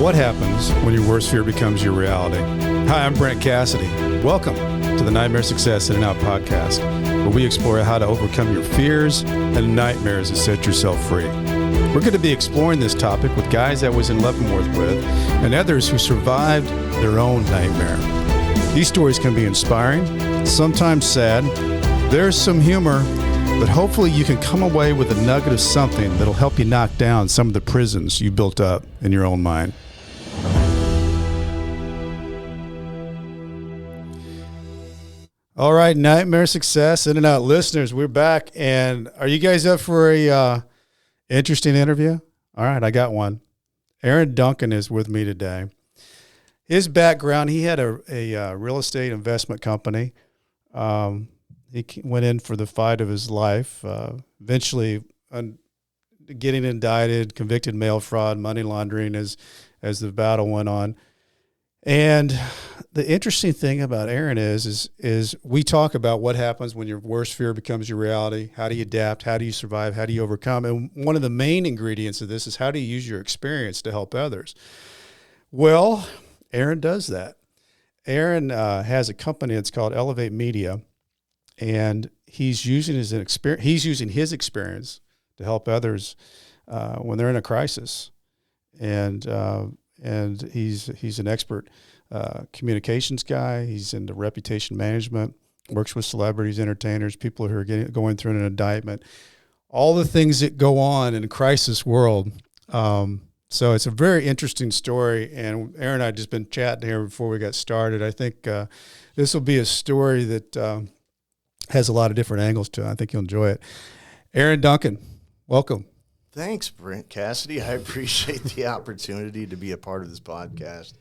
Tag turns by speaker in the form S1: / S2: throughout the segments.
S1: What happens when your worst fear becomes your reality? Hi, I'm Brent Cassidy. Welcome to the Nightmare Success In and Out podcast, where we explore how to overcome your fears and nightmares and set yourself free. We're going to be exploring this topic with guys I was in Leavenworth with and others who survived their own nightmare. These stories can be inspiring, sometimes sad. There's some humor, but hopefully you can come away with a nugget of something that'll help you knock down some of the prisons you built up in your own mind. All right, Nightmare Success In and Out listeners, we're back. And are you guys up for a interesting interview? All right, I got one. Aaron Duncan is with me today. His background, he had a real estate investment company. He went in for the fight of his life, eventually getting indicted, convicted mail fraud, money laundering as the battle went on. And the interesting thing about Aaron is we talk about what happens when your worst fear becomes your reality. How do you adapt? How do you survive? How do you overcome? And one of the main ingredients of this is how do you use your experience to help others? Well, Aaron does that. Aaron has a company that's called Elevate Media, and he's using his experience to help others when they're in a crisis. And he's an expert communications guy. He's into reputation management, works with celebrities, entertainers, people who are going through an indictment, all the things that go on in a crisis world. So it's a very interesting story. And Aaron and I had just been chatting here before we got started. I think this will be a story that has a lot of different angles to it. I think you'll enjoy it. Aaron Duncan, welcome.
S2: Thanks, Brent Cassidy. I appreciate the opportunity to be a part of this podcast.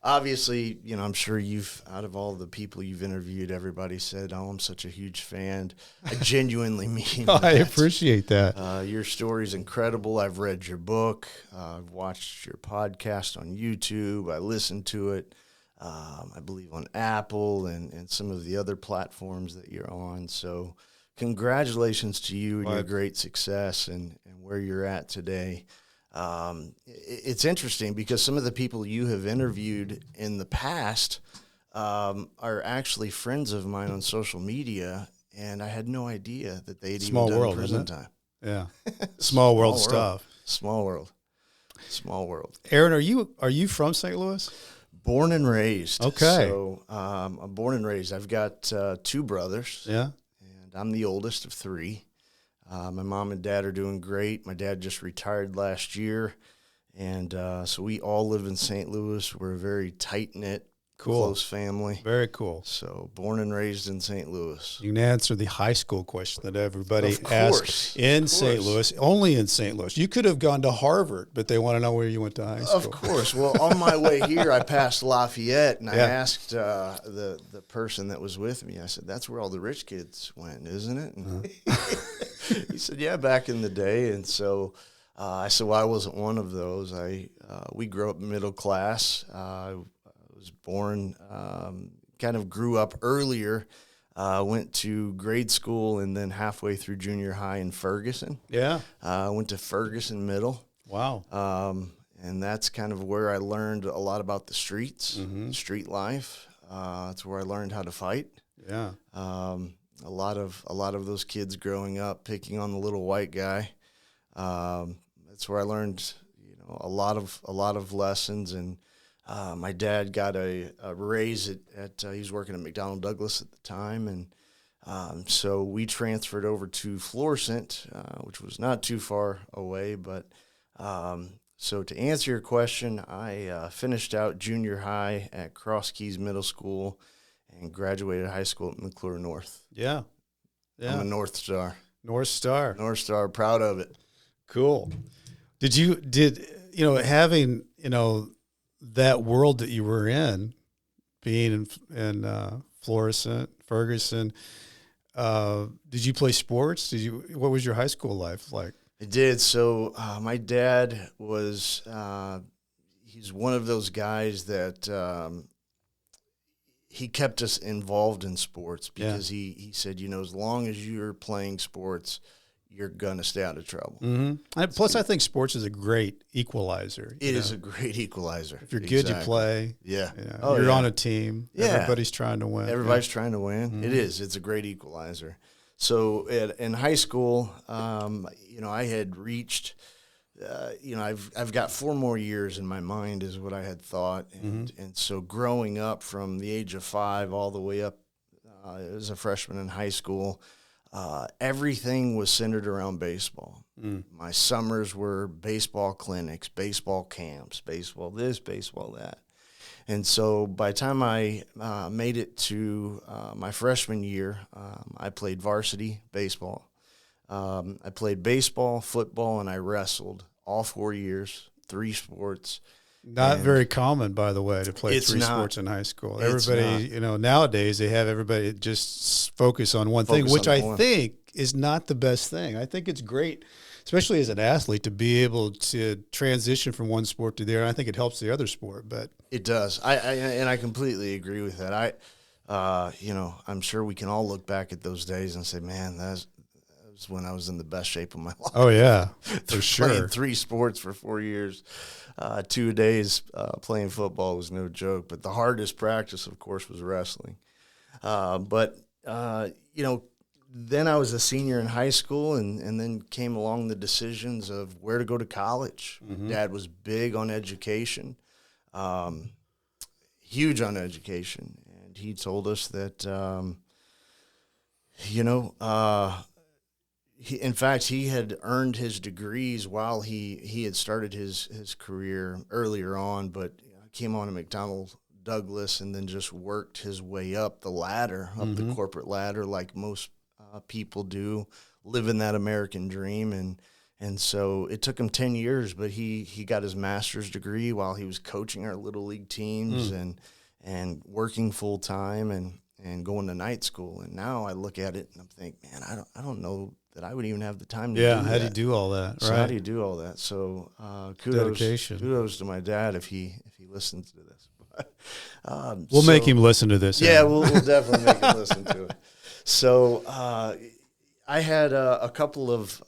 S2: Obviously, I'm sure out of all the people you've interviewed, everybody said, "Oh, I'm such a huge fan." I genuinely mean that.
S1: I appreciate that.
S2: Your story's incredible. I've read your book. I've watched your podcast on YouTube. I listened to it, I believe, on Apple and some of the other platforms that you're on. So congratulations to you and your great success and where you're at today. It's interesting because some of the people you have interviewed in the past are actually friends of mine on social media, and I had no idea that they'd even done prison time.
S1: Yeah, small world stuff.
S2: Small world.
S1: Aaron, are you from St. Louis?
S2: Born and raised.
S1: Okay.
S2: So I'm born and raised. I've got two brothers.
S1: Yeah.
S2: I'm the oldest of three. My mom and dad are doing great. My dad just retired last year, and so we all live in St. Louis. We're a very tight-knit, close family.
S1: Very cool.
S2: So born and raised in St. Louis.
S1: You can answer the high school question that everybody asks in St. Louis, only in St. Louis. You could have gone to Harvard, but they want to know where you went to high school.
S2: Of course. Well, on my way here, I passed Lafayette, and I asked the person that was with me, I said, "That's where all the rich kids went, isn't it?" And he said, "Yeah, back in the day." And so I said, "Well, I wasn't one of those. We grew up middle class. I was born, kind of grew up earlier, went to grade school and then halfway through junior high in Ferguson.
S1: Yeah.
S2: Went to Ferguson Middle.
S1: Wow.
S2: And that's kind of where I learned a lot about the streets, street life. That's where I learned how to fight.
S1: Yeah.
S2: A lot of those kids growing up picking on the little white guy. That's where I learned, a lot of lessons. And my dad got a raise at he was working at McDonnell Douglas at the time, and so we transferred over to Florissant, which was not too far away. But so to answer your question, I finished out junior high at Cross Keys Middle School and graduated high school at McClure North.
S1: Yeah.
S2: I'm a North Star.
S1: North Star, proud of it. Cool. Did having that world that you were in, being in Florissant, Ferguson, did you play sports? What was your high school life like?
S2: I did. So my dad was he's one of those guys that he kept us involved in sports because he said, as long as you're playing sports, you're going to stay out of trouble.
S1: And plus, I think sports is a great equalizer.
S2: It is a great equalizer.
S1: If you're good, you play.
S2: Yeah.
S1: You're on a team.
S2: Yeah.
S1: Everybody's trying to win.
S2: Everybody's trying to win. It is. It's a great equalizer. So in high school, I had reached, I've got 4 more years in my mind is what I had thought. And so growing up from the age of 5 all the way up as a freshman in high school, everything was centered around baseball. My summers were baseball clinics, baseball camps, baseball this, baseball that. And so by the time I made it to my freshman year, I played varsity baseball. I played baseball, football, and I wrestled all 4 years, 3 sports.
S1: Not very common, by the way, to play 3 sports in high school. Everybody, nowadays they have everybody just focus on one thing, which I think is not the best thing. I think it's great, especially as an athlete, to be able to transition from one sport to the other. I think it helps the other sport, but
S2: it does. I completely agree with that. I'm sure we can all look back at those days and say, man, that was when I was in the best shape of my life.
S1: Oh yeah, for sure.
S2: Playing 3 sports for 4 years. 2 days playing football was no joke, but the hardest practice, of course, was wrestling. Then I was a senior in high school, and then came along the decisions of where to go to college. Dad was big on education, huge on education, and he told us that, in fact, he had earned his degrees while he had started his career earlier on, but came on to McDonnell Douglas and then just worked his way up the ladder, up the corporate ladder, like most people do, living that American dream. And so it took him 10 years, but he got his master's degree while he was coaching our little league teams and working full time and going to night school. And now I look at it and I'm thinking, man, I don't know that I would even have the time to do that.
S1: Yeah, how do you do all that?
S2: So how do you do all that? So kudos to my dad if he listens to this.
S1: We'll make him listen to this.
S2: Yeah, we'll definitely make him listen to it. So I had a couple of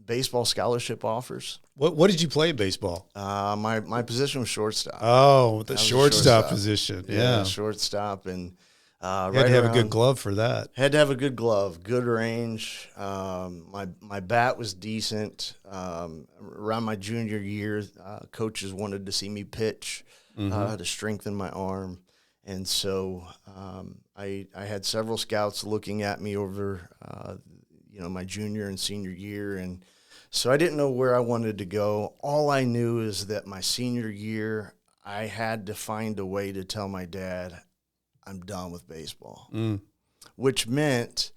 S2: baseball scholarship offers.
S1: What did you play in baseball?
S2: My position was shortstop.
S1: Oh, the shortstop position. Yeah,
S2: shortstop, and
S1: you had to have a good glove for that.
S2: Had to have a good glove, good range. My bat was decent. Around my junior year, coaches wanted to see me pitch to strengthen my arm. And so I had several scouts looking at me over, my junior and senior year. And so I didn't know where I wanted to go. All I knew is that my senior year, I had to find a way to tell my dad, I'm done with baseball, which meant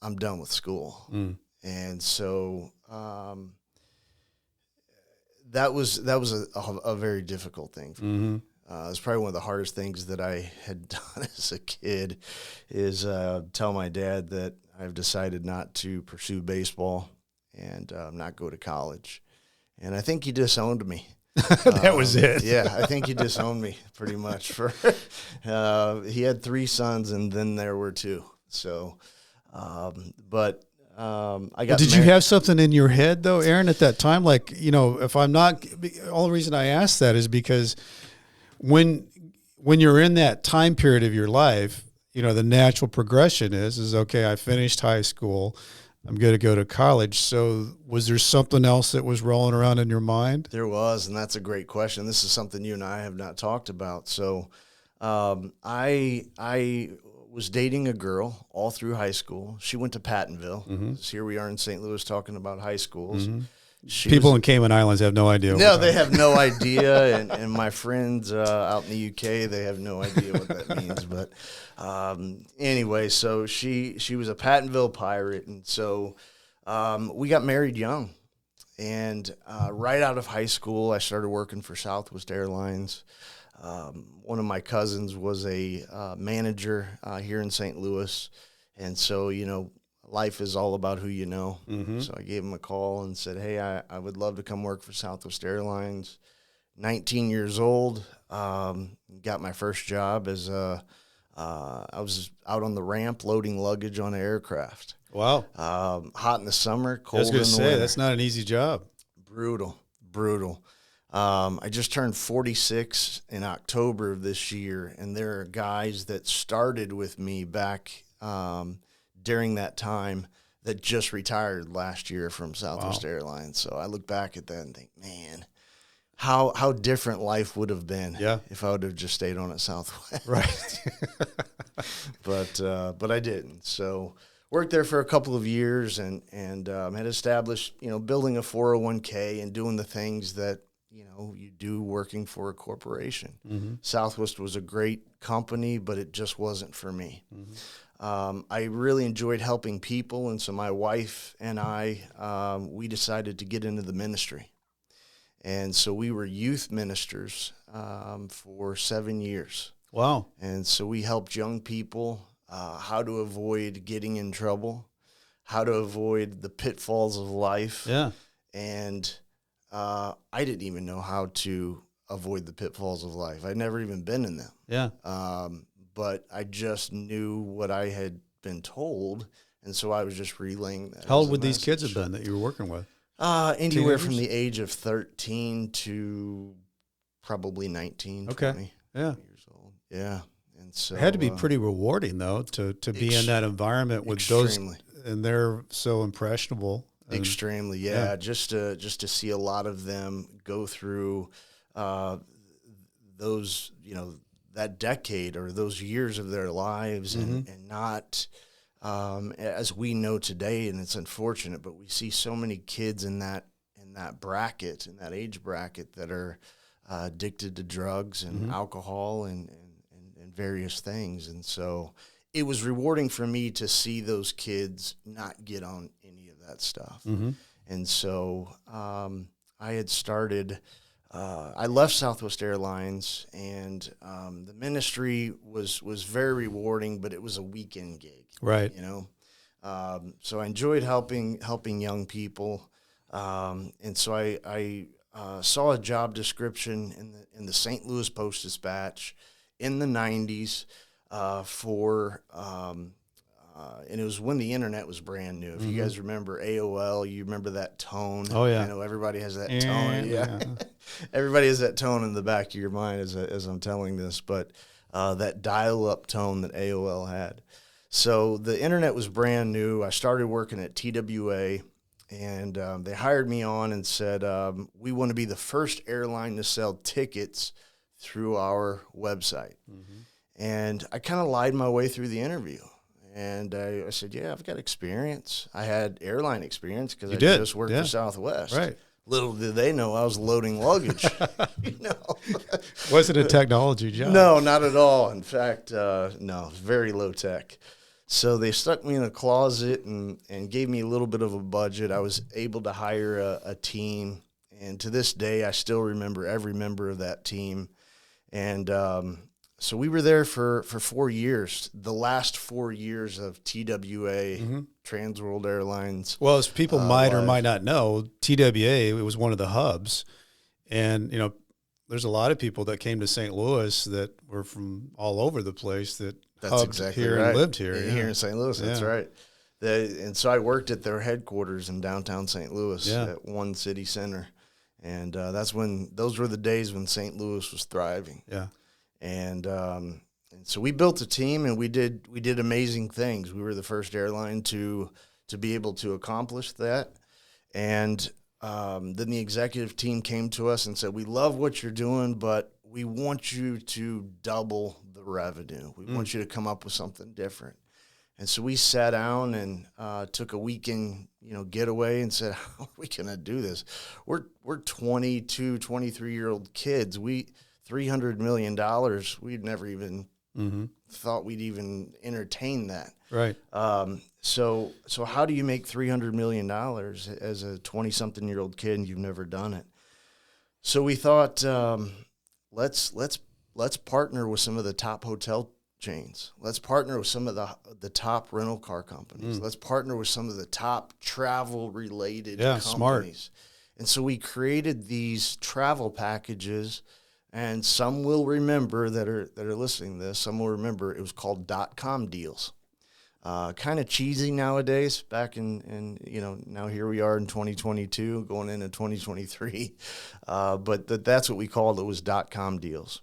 S2: I'm done with school. And so that was a very difficult thing for me. It was probably one of the hardest things that I had done as a kid is tell my dad that I've decided not to pursue baseball and not go to college. And I think he disowned me.
S1: That was it.
S2: Yeah, I think he disowned me pretty much. He had 3 sons, and then there were 2. So, I got.
S1: Did you have something in your head though, Aaron, at that time? Like, if I'm not, the only reason I ask that is because when you're in that time period of your life, the natural progression is okay, I finished high school, I'm going to go to college. So was there something else that was rolling around in your mind?
S2: There was, and that's a great question. This is something you and I have not talked about. So I was dating a girl all through high school. She went to Pattonville. So here we are in St. Louis talking about high schools.
S1: People in Cayman Islands have no idea.
S2: No, they have no idea, and my friends out in the UK, they have no idea what that means. But anyway, so she was a Pattonville Pirate, and so we got married young. And right out of high school, I started working for Southwest Airlines. One of my cousins was a manager here in St. Louis, and so, life is all about who you know. So I gave him a call and said, hey, I would love to come work for Southwest Airlines. 19 years old, got my first job as I was out on the ramp loading luggage on an aircraft.
S1: Wow.
S2: Hot in the summer,
S1: I was
S2: cold in
S1: going
S2: the
S1: to say,
S2: winter.
S1: that's not an easy job.
S2: Brutal. I just turned 46 in October of this year, and there are guys that started with me back during that time that just retired last year from Southwest Airlines. So I look back at that and think, man, how different life would have been if I would have just stayed on at Southwest.
S1: Right.
S2: But I didn't. So worked there for a couple of years and had established, building a 401k and doing the things that, you do working for a corporation.
S1: Mm-hmm.
S2: Southwest was a great company, but it just wasn't for me.
S1: Mm-hmm.
S2: I really enjoyed helping people, and so my wife and I, we decided to get into the ministry. And so we were youth ministers for 7 years.
S1: Wow.
S2: And so we helped young people how to avoid getting in trouble, how to avoid the pitfalls of life.
S1: Yeah.
S2: And I didn't even know how to avoid the pitfalls of life. I'd never even been in them.
S1: Yeah.
S2: But I just knew what I had been told, and so I was just relaying that.
S1: How old would these kids have been that you were working with?
S2: Anywhere
S1: Teenagers?
S2: from the age of 13 to probably 19, 20 years old. Yeah. And so
S1: It had to be pretty rewarding, though, to be in that environment with
S2: extremely.
S1: those, and they're so impressionable. And,
S2: Extremely, yeah. Just to see a lot of them go through those, that decade or those years of their lives,
S1: Mm-hmm.
S2: and not as we know today, and it's unfortunate, but we see so many kids in that bracket, in that age bracket, that are addicted to drugs and
S1: Mm-hmm.
S2: alcohol and various things. And so it was rewarding for me to see those kids not get on any of that stuff.
S1: Mm-hmm.
S2: And so I had started, I left Southwest Airlines, and the ministry was very rewarding, but it was a weekend gig.
S1: Right.
S2: So I enjoyed helping young people. And so I saw a job description in the St. Louis Post-Dispatch in the 90s and it was when the internet was brand new. If you guys remember AOL, you remember that tone.
S1: Oh, yeah.
S2: I know everybody has that tone. Yeah. Everybody has that tone in the back of your mind as I'm telling this, but that dial-up tone that AOL had. So the internet was brand new. I started working at TWA, and they hired me on and said, we want to be the first airline to sell tickets through our website. Mm-hmm. And I kind of lied my way through the interview. And I said, yeah, I've got experience. I had airline experience because I just worked for Southwest.
S1: Right.
S2: Little did they know I was loading luggage.
S1: Wasn't a technology job.
S2: No, not at all. In fact, no, very low tech. So they stuck me in a closet and gave me a little bit of a budget. I was able to hire a team. And to this day, I still remember every member of that team. And so we were there for 4 years, the last 4 years of TWA, Trans World Airlines.
S1: Well, as people might or might not know, TWA, it was one of the hubs. And, there's a lot of people that came to St. Louis that were from all over the place that
S2: That's exactly
S1: here
S2: right.
S1: and lived here.
S2: Here in St. Louis, that's right. And so I worked at their headquarters in downtown St. Louis at One City Center. And those were the days when St. Louis was thriving.
S1: Yeah.
S2: And so we built a team, and we did amazing things. We were the first airline to be able to accomplish that. And then the executive team came to us and said, we love what you're doing, but we want you to double the revenue. We want you to come up with something different. And so we sat down and took a weekend, getaway and said, how are we going to do this? We're 22, 23-year-old kids. $300 million, we'd never even thought we'd even entertain that.
S1: Right.
S2: So how do you make $300 million as a 20-something-year-old kid and you've never done it? So we thought, let's partner with some of the top hotel chains. Let's partner with some of the top rental car companies. Let's partner with some of the top travel-related companies.
S1: Smart.
S2: And so we created these travel packages. And some will remember that are listening to this. Some will remember it was called .com deals. Kind of cheesy nowadays. Back in now here we are in 2022, going into 2023. But that's what we called it, was .com deals.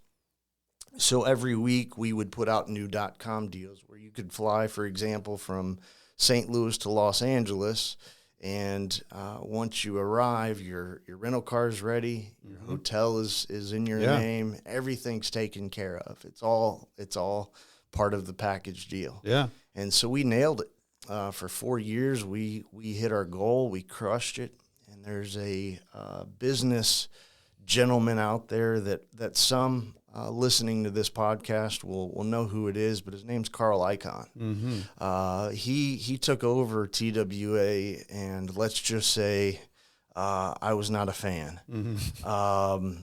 S2: So every week we would put out new .com deals where you could fly, for example, from St. Louis to Los Angeles. And once you arrive, your rental car is ready. Your hotel is in your name. Everything's taken care of. It's all part of the package deal.
S1: Yeah.
S2: And so we nailed it. For 4 years, we hit our goal. We crushed it. And there's a business gentleman out there that some listening to this podcast will know who it is, but his name's Carl Icahn.
S1: Mm-hmm.
S2: He took over TWA, and let's just say I was not a fan.
S1: Mm-hmm.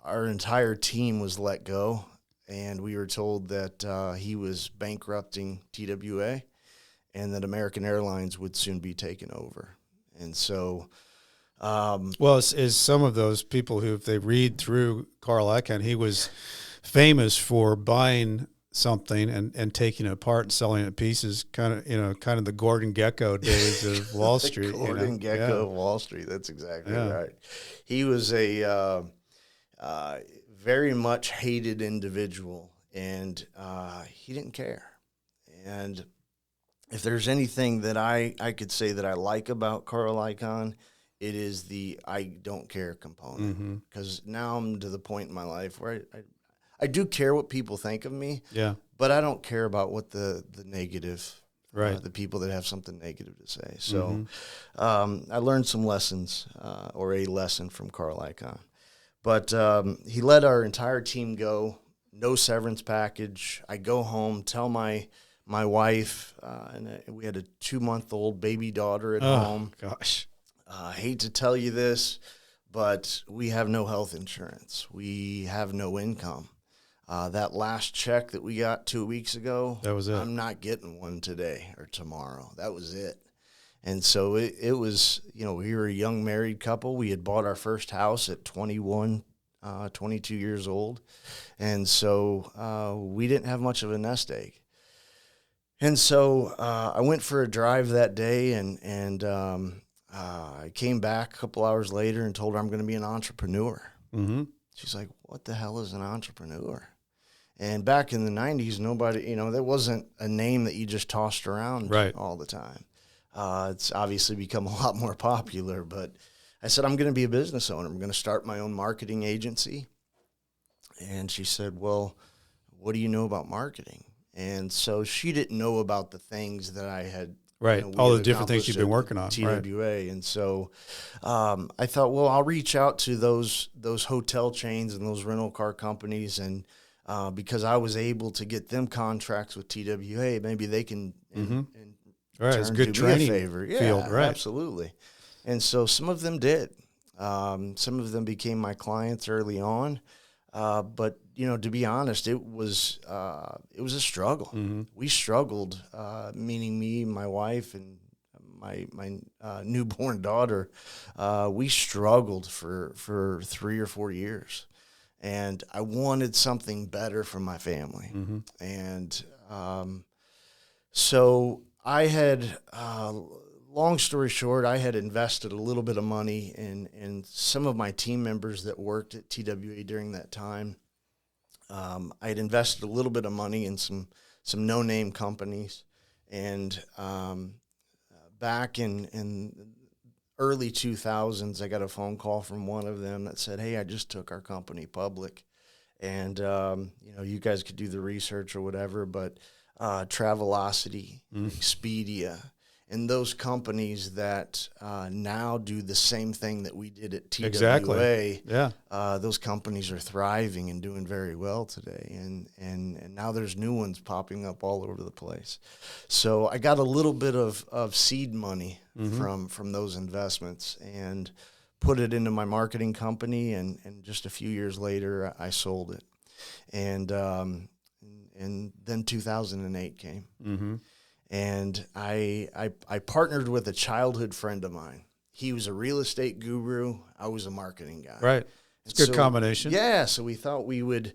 S2: Our entire team was let go, and we were told that he was bankrupting TWA and that American Airlines would soon be taken over. And so...
S1: well, is some of those people who, if they read through Carl Icahn, he was famous for buying something and taking it apart and selling it in pieces, kind of the Gordon Gekko days of Wall Street.
S2: Gordon Gekko of Wall Street. That's exactly right. He was a very much hated individual, and he didn't care. And if there's anything that I could say that I like about Carl Icahn, it is the I don't care component, because now I'm to the point in my life where I do care what people think of me, but I don't care about what the negative, the people that have something negative to say. So I learned some lessons, or a lesson from Carl Icahn. But he let our entire team go, no severance package. I go home, tell my wife, and we had a 2-month-old baby daughter at home.
S1: Gosh.
S2: I hate to tell you this, but we have no health insurance. We have no income. That last check that we got 2 weeks ago,
S1: that was it.
S2: I'm not getting one today or tomorrow. That was it. And so it was, we were a young married couple. We had bought our first house at 21, 22 years old. And so we didn't have much of a nest egg. And so I went for a drive that day, and I came back a couple hours later and told her I'm going to be an entrepreneur.
S1: Mm-hmm.
S2: She's like, what the hell is an entrepreneur? And back in the 90s, nobody, that wasn't a name that you just tossed around all the time. It's obviously become a lot more popular, but I said, I'm going to be a business owner. I'm going to start my own marketing agency. And she said, well, what do you know about marketing? And so she didn't know about the things that I had.
S1: Right, all the different things you've been working on.
S2: TWA. Right. And so I thought, well, I'll reach out to those hotel chains and those rental car companies, and because I was able to get them contracts with TWA, maybe they can
S1: it's a good training
S2: favor.
S1: field. Right,
S2: absolutely. And so some of them did. Some of them became my clients early on, but to be honest, it was a struggle. Mm-hmm. We struggled, meaning me, my wife, and my newborn daughter. We struggled for 3 or 4 years, and I wanted something better for my family. Mm-hmm. And so I had, long story short, I had invested a little bit of money in some of my team members that worked at TWA during that time. I had invested a little bit of money in some no-name companies, and back in early 2000s, I got a phone call from one of them that said, hey, I just took our company public, and you guys could do the research or whatever, but Travelocity, Expedia, and those companies that now do the same thing that we did at TWA,
S1: exactly.
S2: Those companies are thriving and doing very well today. And now there's new ones popping up all over the place. So I got a little bit of seed money from those investments and put it into my marketing company. And just a few years later, I sold it. And then 2008 came. Mm-hmm. And I partnered with a childhood friend of mine. He was a real estate guru. I was a marketing guy.
S1: Right. It's a good combination.
S2: Yeah. So we thought we would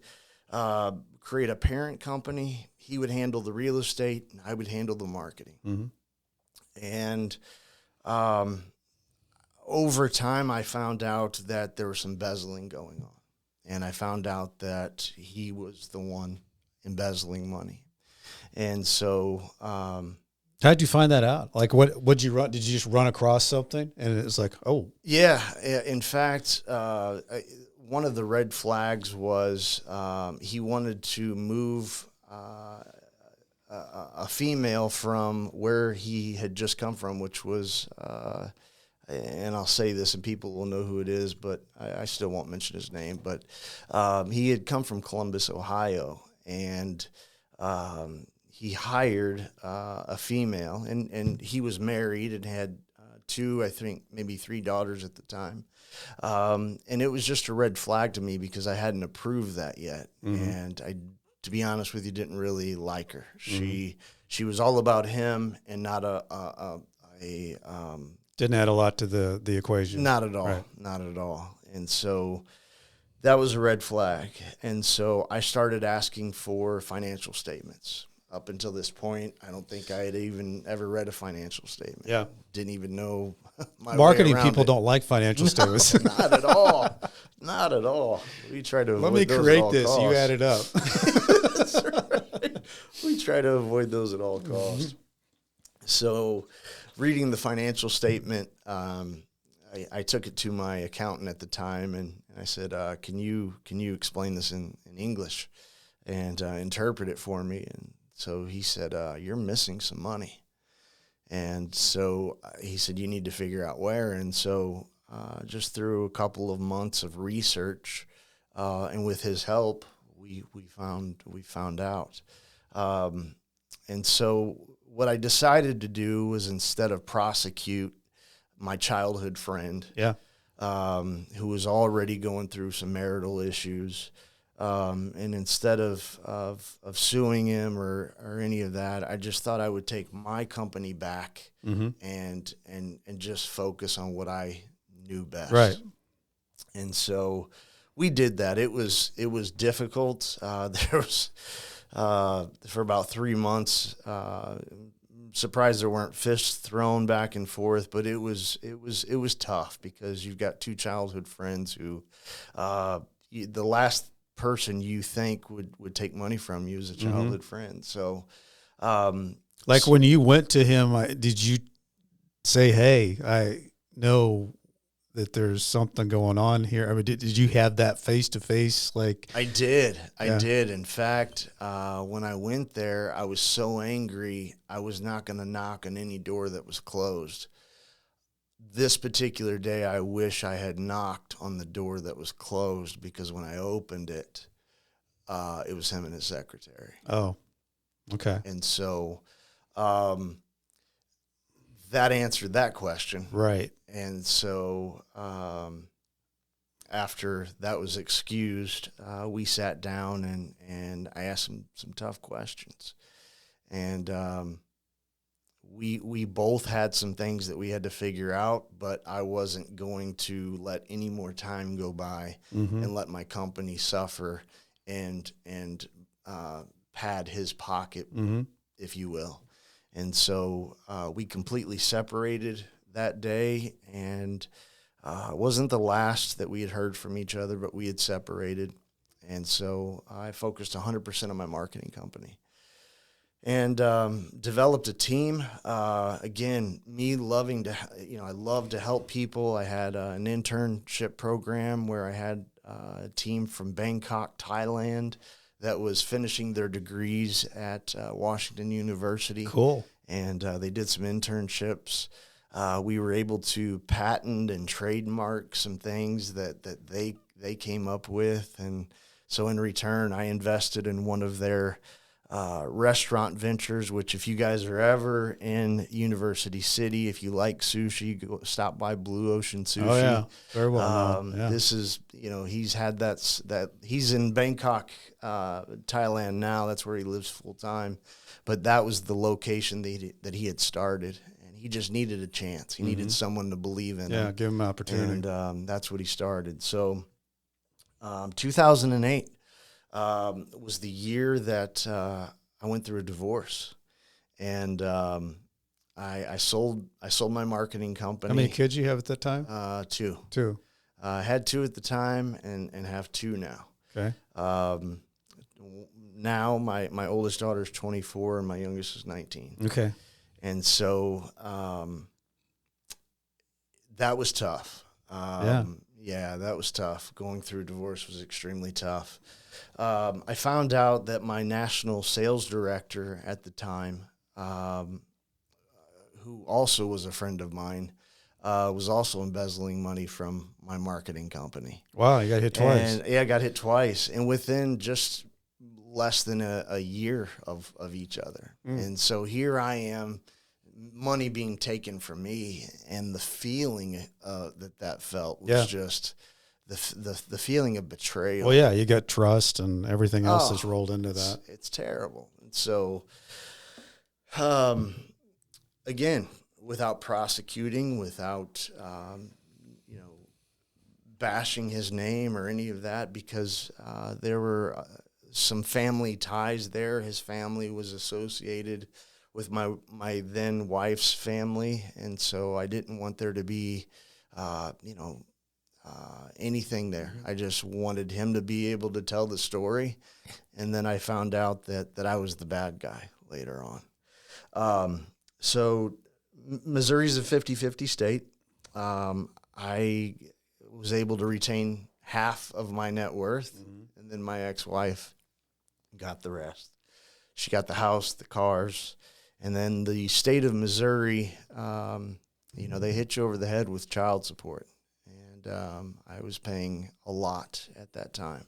S2: create a parent company. He would handle the real estate, and I would handle the marketing.
S1: Mm-hmm.
S2: And over time, I found out that there was some embezzling going on. And I found out that he was the one embezzling money. And so,
S1: how'd you find that out? Like, what'd you run? Did you just run across something and it was like, oh,
S2: yeah, in fact, one of the red flags was he wanted to move a female from where he had just come from, which was, and I'll say this and people will know who it is, but I still won't mention his name, but he had come from Columbus, Ohio, and he hired a female, and he was married and had two, I think maybe 3 daughters at the time. And it was just a red flag to me because I hadn't approved that yet.
S1: Mm-hmm.
S2: And I, to be honest with you, didn't really like her.
S1: Mm-hmm.
S2: She was all about him and not
S1: didn't add a lot to the equation.
S2: not at all,
S1: Right.
S2: not at all. And so that was a red flag. And so I started asking for financial statements. Up until this point, I don't think I had even ever read a financial statement.
S1: Yeah.
S2: Didn't even know my
S1: Marketing
S2: way around
S1: people
S2: it.
S1: don't like financial statements.
S2: Not at all. Not at all. We try to avoid
S1: Let me
S2: those at
S1: create
S2: all
S1: this.
S2: costs.
S1: You add it up.
S2: That's right. We try to avoid those at all costs. So reading the financial statement, I took it to my accountant at the time, and I said, can you explain this in English and interpret it for me? And so he said, you're missing some money. And so he said, you need to figure out where. And so just through a couple of months of research and with his help, we found out. And so what I decided to do was, instead of prosecute my childhood friend,
S1: Yeah.
S2: who was already going through some marital issues, and instead of suing him or any of that, I just thought I would take my company back
S1: Mm-hmm.
S2: and just focus on what I knew best.
S1: Right.
S2: And so we did that. It was difficult. There was for about 3 months. Surprised there weren't fists thrown back and forth, but it was tough because you've got 2 childhood friends who the last person you think would take money from you is a childhood friend. So,
S1: Like when you went to him, did you say, "Hey, I know that there's something going on here"? I mean, did you have that face to face? Like,
S2: I did.
S1: Yeah.
S2: In fact, when I went there, I was so angry, I was not going to knock on any door that was closed. This particular day, I wish I had knocked on the door that was closed, because when I opened it, it was him and his secretary.
S1: oh, okay,
S2: And so that answered that question.
S1: right.
S2: And so after that was excused, we sat down and I asked him some tough questions. And we both had some things that we had to figure out, but I wasn't going to let any more time go by
S1: Mm-hmm.
S2: and let my company suffer and pad his pocket,
S1: Mm-hmm.
S2: if you will. And so we completely separated that day, and it wasn't the last that we had heard from each other, but we had separated. And so I focused 100% on my marketing company and developed a team. Again, me loving to, I love to help people. I had an internship program where I had a team from Bangkok, Thailand, that was finishing their degrees at Washington University.
S1: Cool.
S2: And they did some internships. We were able to patent and trademark some things that they came up with. And so in return, I invested in one of their restaurant ventures, which if you guys are ever in University City, if you like sushi, go stop by Blue Ocean Sushi.
S1: Oh yeah, very well known. Yeah.
S2: This is, he's had that he's in Bangkok, Thailand now. That's where he lives full time. But that was the location that he had started, and he just needed a chance. He needed someone to believe in him.
S1: Yeah, give him an opportunity.
S2: And that's what he started. So 2008, was the year that I went through a divorce, and I sold my marketing company.
S1: How many kids you have at that time?
S2: Two.
S1: Two.
S2: I had two at the time, and have two now.
S1: Okay.
S2: Now my oldest daughter is 24 and my youngest is 19.
S1: Okay.
S2: And so that was tough. Yeah, that was tough. Going through divorce was extremely tough. I found out that my national sales director at the time, who also was a friend of mine, was also embezzling money from my marketing company.
S1: Wow, you got hit twice.
S2: And yeah, I got hit twice, and within just less than a year of each other. And so here I am, money being taken from me, and the feeling that felt was just the feeling of betrayal.
S1: Well, yeah, you got trust and everything else that's rolled into that.
S2: It's terrible. And so, again, without prosecuting, without bashing his name or any of that, because there were some family ties there. His family was associated with my then wife's family, and so I didn't want there to be, anything there. I just wanted him to be able to tell the story, and then I found out that I was the bad guy later on. So Missouri's a 50-50 state. I was able to retain half of my net worth, and then my ex-wife got the rest. She got the house, the cars, and then the state of Missouri, they hit you over the head with child support. And I was paying a lot at that time.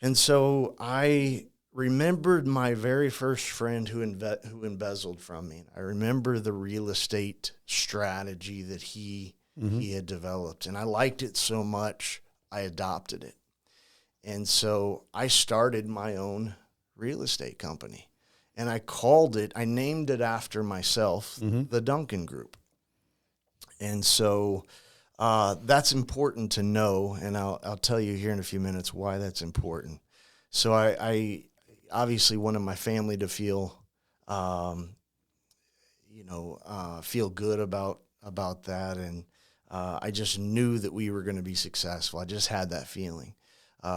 S2: And so I remembered my very first friend who embezzled from me. I remember the real estate strategy that he had developed, and I liked it so much, I adopted it. And so I started my own real estate company, and I named it after myself, the Duncan Group. And so that's important to know, and I'll tell you here in a few minutes why that's important. So I obviously wanted my family to feel, feel good about that, and I just knew that we were going to be successful. I just had that feeling.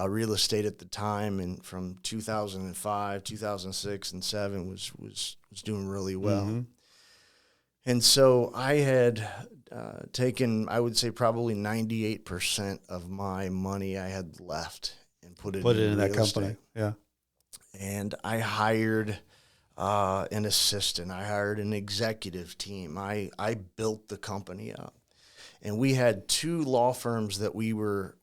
S2: Real estate at the time, and from 2005, 2006, and 2007 was doing really well. And so I had taken, I would say, probably 98% of my money I had left and put it in that company. Estate.
S1: Yeah.
S2: And I hired an assistant. I hired an executive team. I built the company up. And we had two law firms that we were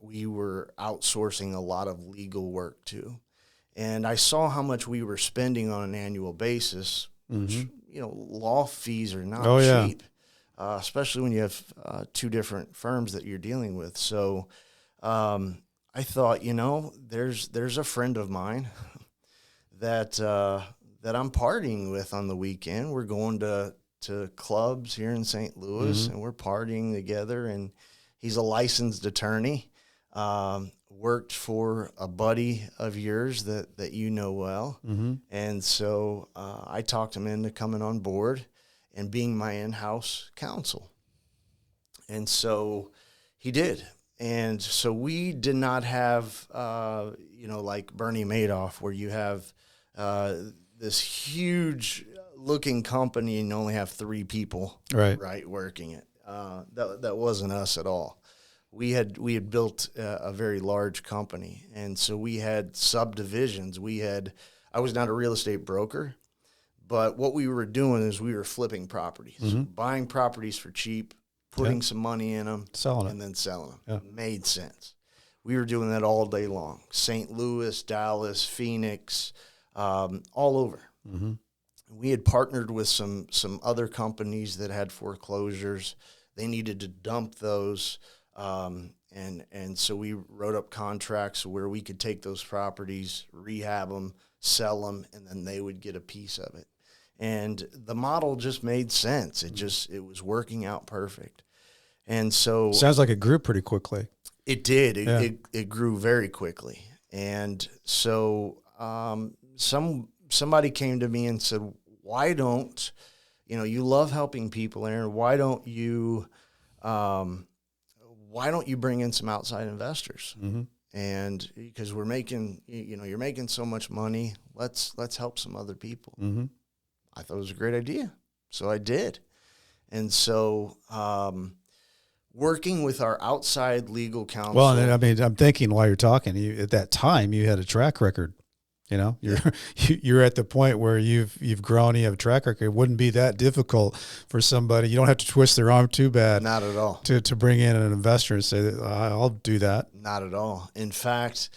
S2: outsourcing a lot of legal work to. And I saw how much we were spending on an annual basis. Which, law fees are not cheap, especially when you have two different firms that you're dealing with. So I thought, there's a friend of mine that I'm partying with on the weekend. We're going to clubs here in St. Louis, and we're partying together, and he's a licensed attorney, worked for a buddy of yours that you know well. And so I talked him into coming on board and being my in-house counsel. And so he did. And so we did not have, like Bernie Madoff, where you have this huge looking company and only have 3 people right working it. That wasn't us at all. We had built a very large company, and so we had subdivisions. I was not a real estate broker, but what we were doing is we were flipping properties, buying properties for cheap, putting some money in them, and then selling them. It made sense. We were doing that all day long. St. Louis, Dallas, Phoenix, all over. We had partnered with some other companies that had foreclosures. They needed to dump those. And so we wrote up contracts where we could take those properties, rehab them, sell them, and then they would get a piece of it. And the model just made sense. It was working out perfect. And so
S1: sounds like it grew pretty quickly.
S2: It did. It grew very quickly. And so somebody came to me and said, why don't, you love helping people, Aaron, why don't you bring in some outside investors?
S1: Mm-hmm.
S2: And because we're making, you're making so much money, let's help some other people.
S1: Mm-hmm.
S2: I thought it was a great idea. So I did. And so, working with our outside legal counsel.
S1: Well, and I mean, I'm thinking while you're talking, at that time you had a track record. You're at the point where you've grown. You have a track record. It wouldn't be that difficult for somebody. You don't have to twist their arm too bad.
S2: Not at all.
S1: To bring in an investor and say, I'll do that.
S2: Not at all. In fact,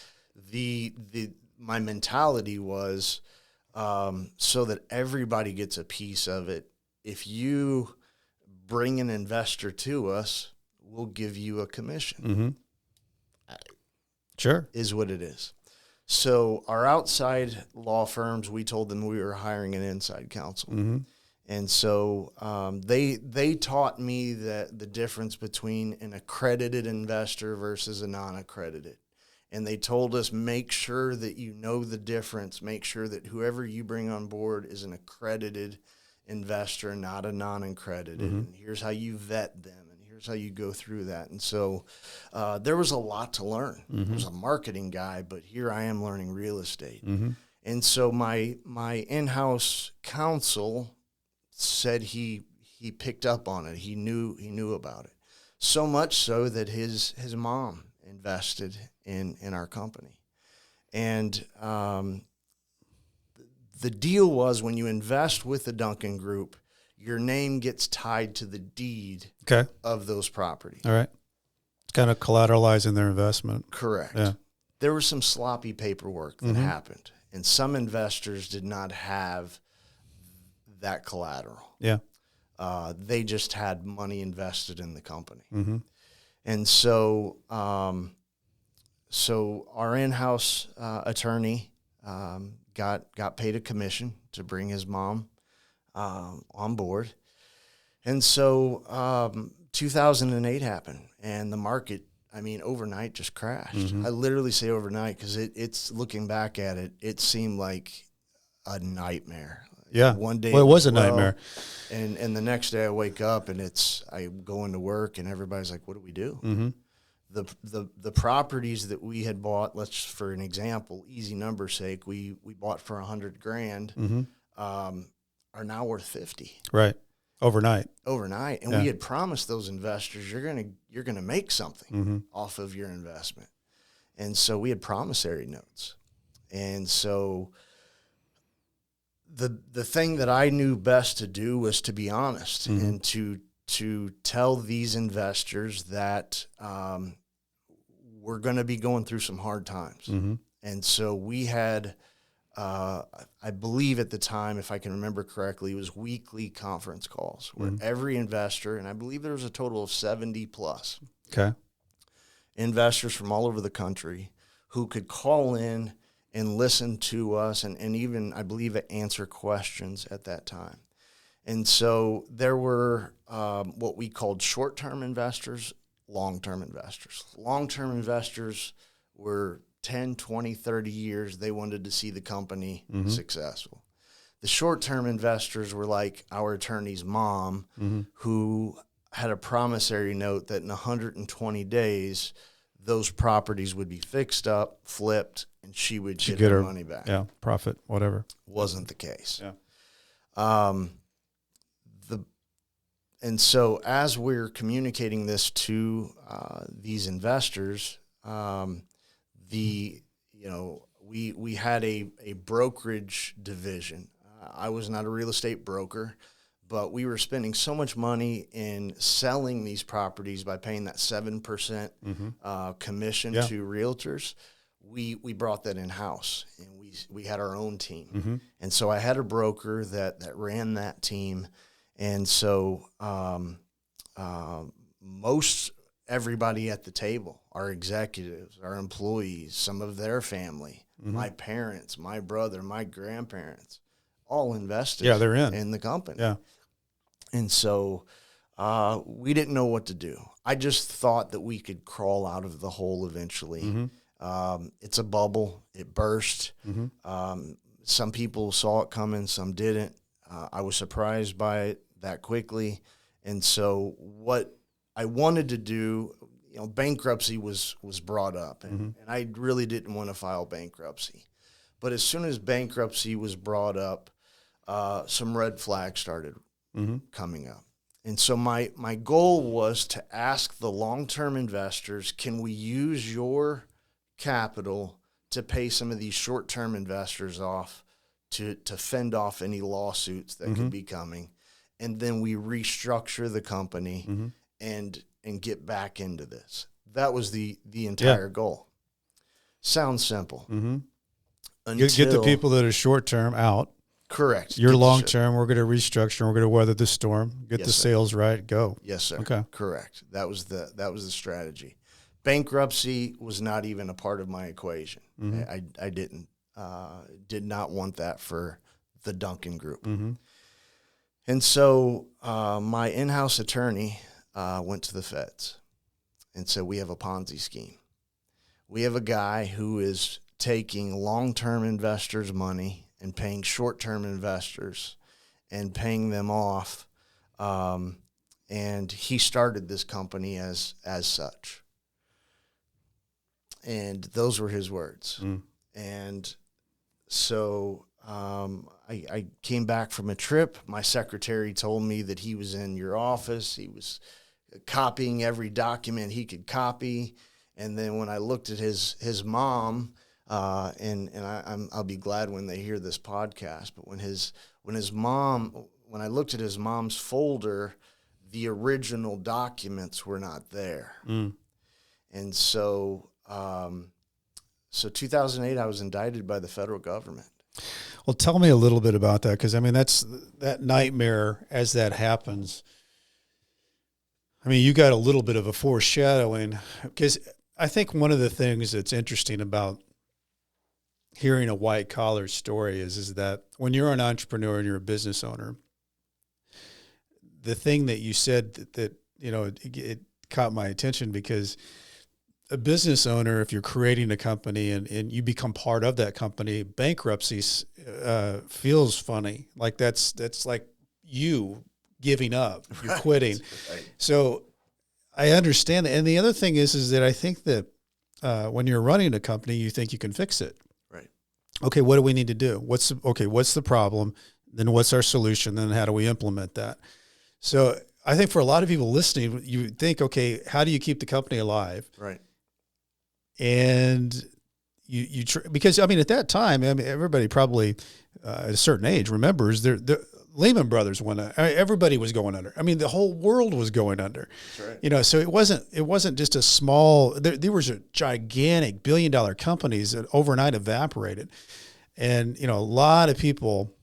S2: my mentality was so that everybody gets a piece of it. If you bring an investor to us, we'll give you a commission.
S1: Mm-hmm. Sure.
S2: Is what it is. So our outside law firms, we told them we were hiring an inside counsel.
S1: Mm-hmm.
S2: And so they taught me that the difference between an accredited investor versus a non-accredited. And they told us, make sure that you know the difference. Make sure that whoever you bring on board is an accredited investor, not a non-accredited.
S1: Mm-hmm.
S2: And here's how you vet them. Here's how you go through that. And so there was a lot to learn.
S1: Mm-hmm.
S2: I was a marketing guy, but here I am learning real estate.
S1: Mm-hmm.
S2: And so my in-house counsel said he picked up on it. He knew about it. So much so that his mom invested in our company. And the deal was, when you invest with the Duncan Group, your name gets tied to the deed of those properties.
S1: All right. It's kind of collateralizing their investment.
S2: Correct.
S1: Yeah.
S2: There was some sloppy paperwork that happened, and some investors did not have that collateral.
S1: Yeah.
S2: They just had money invested in the company.
S1: Mm-hmm.
S2: And so our in-house attorney got paid a commission to bring his mom on board. And so 2008 happened, and the market, overnight just crashed.
S1: Mm-hmm.
S2: I literally say overnight because it's looking back at it, it seemed like a nightmare.
S1: Yeah.
S2: One day,
S1: well, it was a nightmare.
S2: And the next day I wake up and I go into work and everybody's like, what do we do?
S1: Mm-hmm.
S2: The properties that we had bought, let's, for an example, easy number's sake, we bought for $100,000,
S1: Mm-hmm.
S2: Are now worth 50.
S1: Right. Overnight.
S2: And we had promised those investors, you're gonna make something off of your investment. And so we had promissory notes. And so the thing that I knew best to do was to be honest and to tell these investors that we're going to be going through some hard times.
S1: Mm-hmm.
S2: And so we had, I believe at the time, if I can remember correctly, it was weekly conference calls where every investor, and I believe there was a total of 70 plus investors from all over the country who could call in and listen to us and even, I believe, answer questions at that time. And so there were what we called short-term investors, long-term investors. Long-term investors were 10, 20, 30 years. They wanted to see the company successful. The short-term investors were like our attorney's mom, who had a promissory note that in 120 days, those properties would be fixed up, flipped, and she would get her money back.
S1: Yeah, profit, whatever.
S2: Wasn't the case.
S1: Yeah.
S2: And so as we're communicating this to these investors, we had a brokerage division. I was not a real estate broker, but we were spending so much money in selling these properties by paying that 7% commission to realtors. We brought that in-house, and we had our own team. And so I had a broker that ran that team. And so most everybody at the table, our executives, our employees, some of their family, my parents, my brother, my grandparents, all invested
S1: they're in
S2: the company.
S1: Yeah.
S2: And so we didn't know what to do. I just thought that we could crawl out of the hole eventually. It's a bubble. It burst. Some people saw it coming, some didn't. I was surprised by it that quickly. And so what I wanted to do, bankruptcy was brought up, and I really didn't want to file bankruptcy. But as soon as bankruptcy was brought up, some red flags started coming up. And so my goal was to ask the long-term investors, can we use your capital to pay some of these short-term investors off to fend off any lawsuits that could be coming? And then we restructure the company and get back into this. That was the entire goal. Sounds simple.
S1: Get the people that are short-term out.
S2: Correct.
S1: You're long-term. We're going to restructure. And we're going to weather the storm. Get the sales right. Go.
S2: Yes, sir.
S1: Okay.
S2: Correct. That was the strategy. Bankruptcy was not even a part of my equation. I did not want that for the Duncan Group. And so my in-house attorney went to the feds and said, we have a Ponzi scheme. We have a guy who is taking long-term investors' money and paying short-term investors and paying them off. And he started this company as such. And those were his words. And so I came back from a trip. My secretary told me that he was in your office. He was copying every document he could copy. And then when I looked at his mom, and I'll be glad when they hear this podcast, but when I looked at his mom's folder, the original documents were not there. And so 2008, I was indicted by the federal government.
S1: Well, tell me a little bit about that, because, I mean, that's that nightmare as that happens. I mean, you got a little bit of a foreshadowing, because I think one of the things that's interesting about hearing a white-collar story is that when you're an entrepreneur and you're a business owner, the thing that you said that it caught my attention, because a business owner, if you're creating a company and you become part of that company, bankruptcy feels funny. Like that's like you giving up, you're quitting.
S2: Right.
S1: So I understand that. And the other thing is that I think that when you're running a company, you think you can fix it.
S2: Right.
S1: Okay, what do we need to do? What's the problem? Then what's our solution? Then how do we implement that? So I think for a lot of people listening, you think, okay, how do you keep the company alive?
S2: Right.
S1: And because I mean, at that time, I mean, everybody probably at a certain age remembers the Lehman Brothers went under. Everybody was going under. I mean, the whole world was going under. That's right. So it wasn't just a small. There was a gigantic billion-dollar companies that overnight evaporated, and a lot of people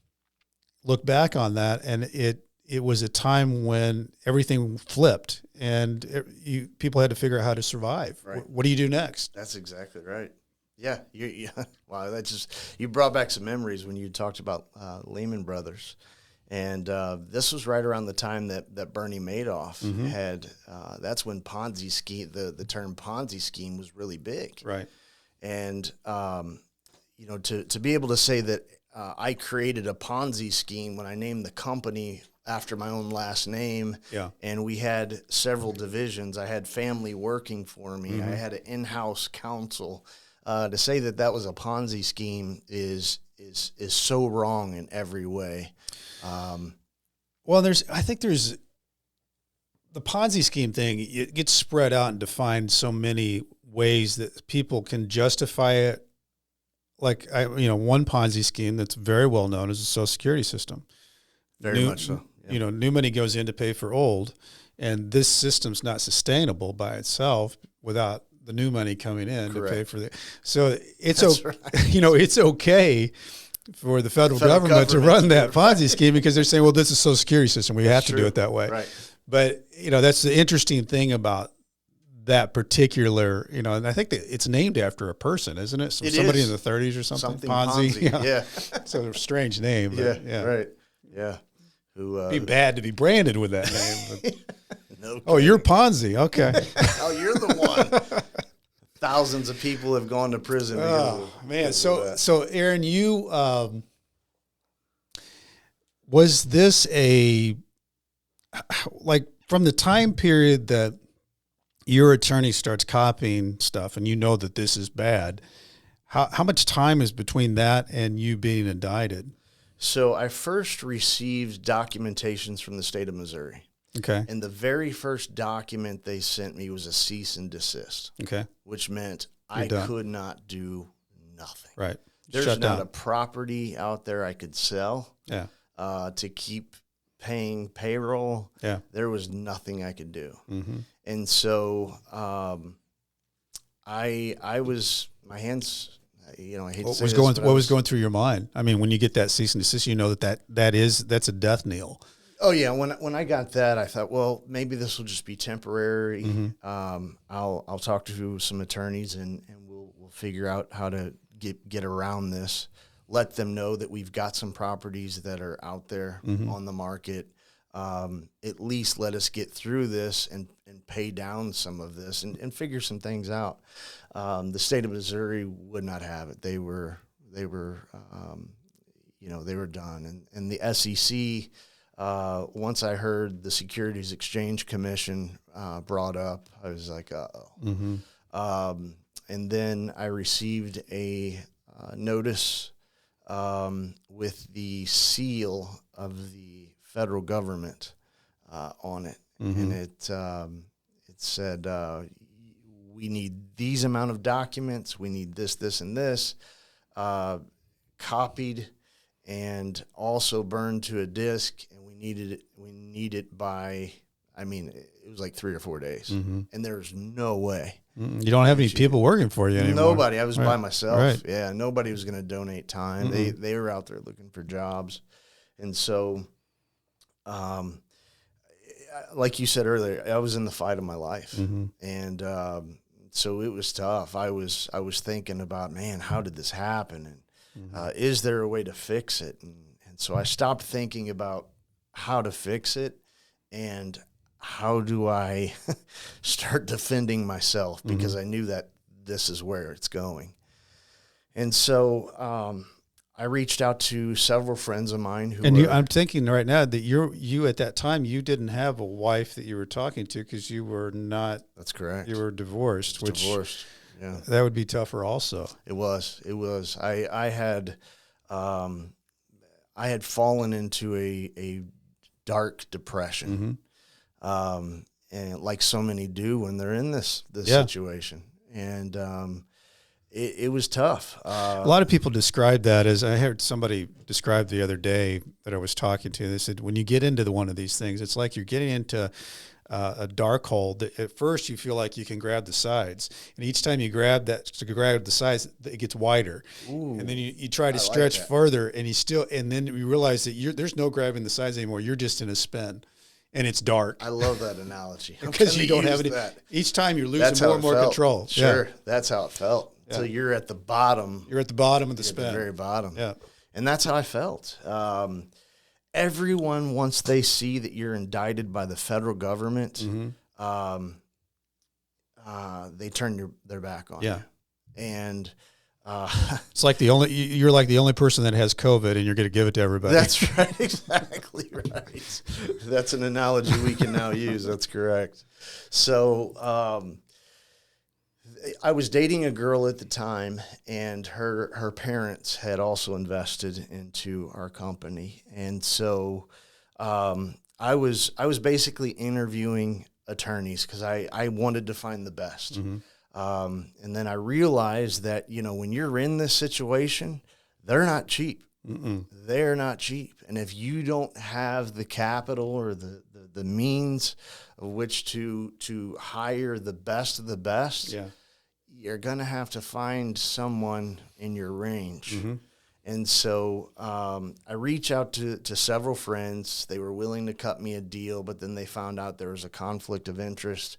S1: look back on that, and it was a time when everything flipped, and people had to figure out how to survive.
S2: Right.
S1: What do you do next?
S2: That's exactly right. Yeah. Wow. You brought back some memories when you talked about Lehman Brothers. And this was right around the time that Bernie Madoff had, that's when Ponzi scheme, the term Ponzi scheme was really big.
S1: Right.
S2: And, to be able to say that I created a Ponzi scheme when I named the company after my own last name.
S1: Yeah.
S2: And we had several divisions. I had family working for me. I had an in-house counsel. To say that was a Ponzi scheme is so wrong in every way.
S1: Well, I think there's the Ponzi scheme thing. It gets spread out and defined so many ways that people can justify it. Like one Ponzi scheme that's very well known is the Social Security system.
S2: Very much so. Yeah.
S1: New money goes in to pay for old, and this system's not sustainable by itself without the new money coming in to pay for the. So it's it's okay for the federal government to run that Ponzi scheme because they're saying, well, this is a Social Security system. We have to do it that way.
S2: Right.
S1: But that's the interesting thing about that particular, and I think that it's named after a person, isn't it? Somebody in the 30s or something.
S2: Ponzi. Yeah.
S1: It's a strange name. But
S2: yeah. Right. Yeah.
S1: It'd be bad to be branded with that name. But,
S2: no.
S1: Oh, you're Ponzi. Okay.
S2: Oh, you're the one. thousands of people have gone to prison.
S1: Oh man!
S2: because of that.
S1: So Aaron, you was this a like from the time period that your attorney starts copying stuff, and you know that this is bad? How much time is between that and you being indicted?
S2: So I first received documentations from the state of Missouri.
S1: Okay.
S2: And the very first document they sent me was a cease and desist,
S1: Okay.
S2: which meant
S1: You're
S2: I
S1: done.
S2: could not do nothing.
S1: Right.
S2: There's
S1: Shut
S2: not
S1: down.
S2: a property out there I could sell
S1: Yeah.
S2: to keep paying payroll.
S1: Yeah.
S2: There was nothing I could do.
S1: Mm-hmm.
S2: And so I was, my hands, I hate to
S1: What
S2: say
S1: was
S2: this,
S1: going?
S2: but
S1: What was going through your mind? I mean, when you get that cease and desist, you know that's a death knell.
S2: Oh yeah, when I got that, I thought, well, maybe this will just be temporary.
S1: Mm-hmm.
S2: I'll talk to some attorneys and we'll figure out how to get around this. Let them know that we've got some properties that are out there
S1: Mm-hmm.
S2: on the market. At least let us get through this and pay down some of this and figure some things out. The state of Missouri would not have it. They were done. And the SEC. Once I heard the Securities Exchange Commission brought up, I was like, uh-oh.
S1: Mm-hmm.
S2: And then I received a notice with the seal of the federal government on it.
S1: Mm-hmm.
S2: And it said, we need these amount of documents, we need this, this, and this, copied and also burned to a disk, and we need it by, it was like 3 or 4 days.
S1: Mm-hmm.
S2: And there's no way.
S1: You don't have any people working for you anymore.
S2: Nobody. I was by myself.
S1: Right.
S2: Yeah, nobody was going to donate time.
S1: Mm-mm.
S2: They were out there looking for jobs. And so, like you said earlier, I was in the fight of my life.
S1: Mm-hmm.
S2: And so it was tough. I was thinking about, man, how did this happen? And is there a way to fix it? And so I stopped thinking about how to fix it and how do I start defending myself, because I knew that this is where it's going. And so I reached out to several friends of mine who
S1: I'm thinking right now that you at that time, you didn't have a wife that you were talking to because you were not.
S2: That's correct.
S1: You were divorced, which
S2: divorced. Yeah,
S1: that would be tougher also.
S2: it was. I had fallen into a dark depression.
S1: Mm-hmm.
S2: And like so many do when they're in this
S1: Yeah.
S2: situation. And it was tough.
S1: A lot of people describe that as, I heard somebody describe the other day that I was talking to. They said, when you get into one of these things, it's like you're getting into a dark hole that at first you feel like you can grab the sides. And each time you grab the sides, it gets wider.
S2: Ooh,
S1: And then you try to
S2: I like
S1: stretch
S2: that.
S1: further, and then you realize that there's no grabbing the sides anymore. You're just in a spin. And it's dark
S2: I love that analogy. I'm
S1: because
S2: gonna
S1: you don't have
S2: use
S1: any.
S2: that.
S1: Each time you're
S2: That's
S1: losing
S2: how
S1: more and
S2: it
S1: more
S2: felt.
S1: control.
S2: Sure,
S1: Yeah.
S2: that's how it felt. So you're at the bottom.
S1: You're at the bottom of the
S2: At
S1: spin.
S2: the very bottom.
S1: Yeah.
S2: And that's how I felt. Everyone, once they see that you're indicted by the federal government,
S1: Mm-hmm.
S2: they turn their back on
S1: Yeah.
S2: you. And
S1: It's like you're like the only person that has COVID, and you're going to give it to everybody.
S2: that's right, exactly right. That's an analogy we can now use. That's correct. So I was dating a girl at the time, and her parents had also invested into our company, and so I was basically interviewing attorneys because I wanted to find the best.
S1: Mm-hmm.
S2: And then I realized that, when you're in this situation, they're not cheap.
S1: Mm-mm.
S2: They're not cheap. And if you don't have the capital or the means of which to hire the best of the best,
S1: Yeah.
S2: you're going to have to find someone in your range.
S1: Mm-hmm.
S2: And so I reached out to several friends. They were willing to cut me a deal, but then they found out there was a conflict of interest.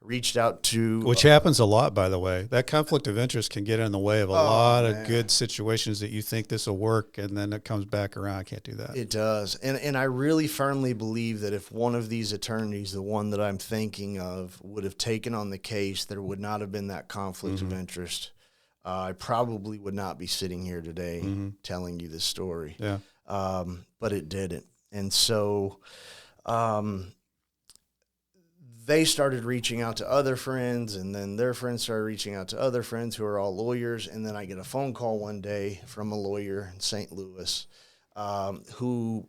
S2: reached out to
S1: Which happens a lot, by the way. That conflict of interest can get in the way of a lot of good situations that you think this will work, and then it comes back around. I can't do that.
S2: It does. And I really firmly believe that if one of these attorneys, the one that I'm thinking of, would have taken on the case, there would not have been that conflict of interest. I probably would not be sitting here today telling you this story.
S1: Yeah.
S2: But it didn't. And so they started reaching out to other friends, and then their friends started reaching out to other friends who are all lawyers. And then I get a phone call one day from a lawyer in St. Louis who,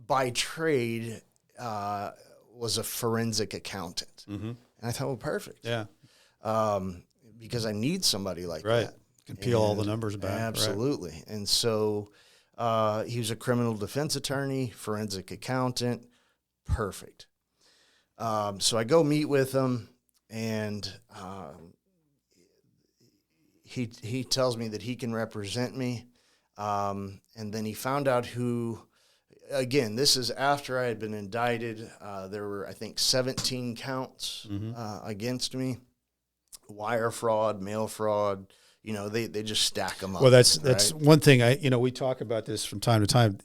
S2: by trade, was a forensic accountant. And I thought, well, perfect.
S1: Yeah.
S2: Because I need somebody like
S1: Right.
S2: that.
S1: Can peel all the numbers back.
S2: Absolutely. Right. And so he was a criminal defense attorney, forensic accountant. Perfect. So I go meet with him, and he tells me that he can represent me. And then he found out who, again, this is after I had been indicted. There were, I think, 17 counts against me. Wire fraud, mail fraud, they just stack them up.
S1: Well, that's
S2: right?
S1: one thing we talk about this from time to time.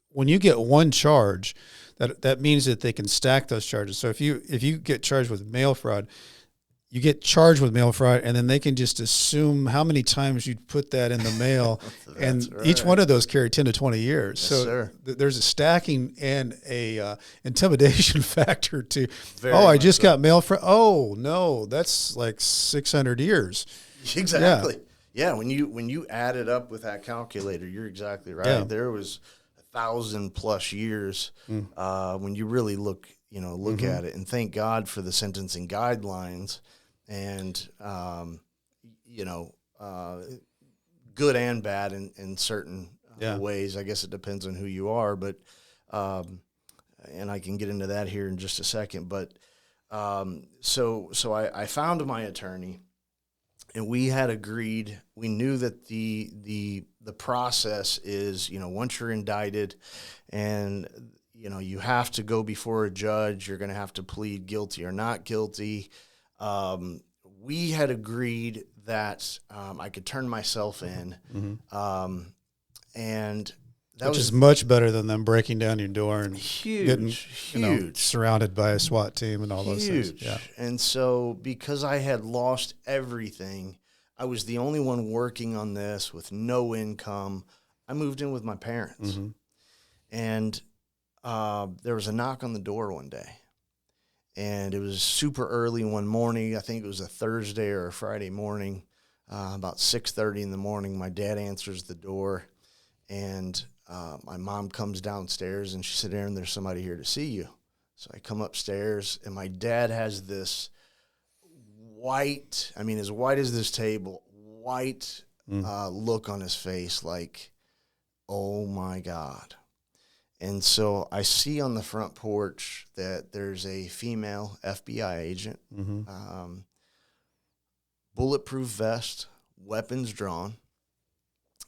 S1: When you get one charge, that means that they can stack those charges. So if you get charged with mail fraud, you get charged with mail fraud, and then they can just assume how many times you put that in the mail, and right. Each one of those carry 10 to 20 years.
S2: Yes,
S1: so there's a stacking and a intimidation factor to.
S2: Very
S1: I just
S2: so.
S1: got mail fraud. Oh no, that's like 600 years.
S2: Exactly. Yeah. When you add it up with that calculator, you're exactly right.
S1: Yeah.
S2: There was 1,000+ years when you really look at it, and thank God for the sentencing guidelines. And, good and bad in certain ways. I guess it depends on who you are, but, and I can get into that here in just a second. But so I found my attorney, and we had agreed, we knew that the process is, once you're indicted and, you have to go before a judge, you're going to have to plead guilty or not guilty. We had agreed that I could turn myself in, and that
S1: which is much better than them breaking down your door and getting
S2: huge,
S1: surrounded by a SWAT team and all those things.
S2: Yeah. And so because I had lost everything, I was the only one working on this with no income. I moved in with my parents, and there was a knock on the door one day. And it was super early one morning. I think it was a Thursday or a Friday morning, about 6:30 in the morning. My dad answers the door, and my mom comes downstairs, and she said, "Aaron, there's somebody here to see you." So I come upstairs, and my dad has this white, as white as this table, white look on his face, like, oh my God. And so I see on the front porch that there's a female FBI agent, bulletproof vest, weapons drawn.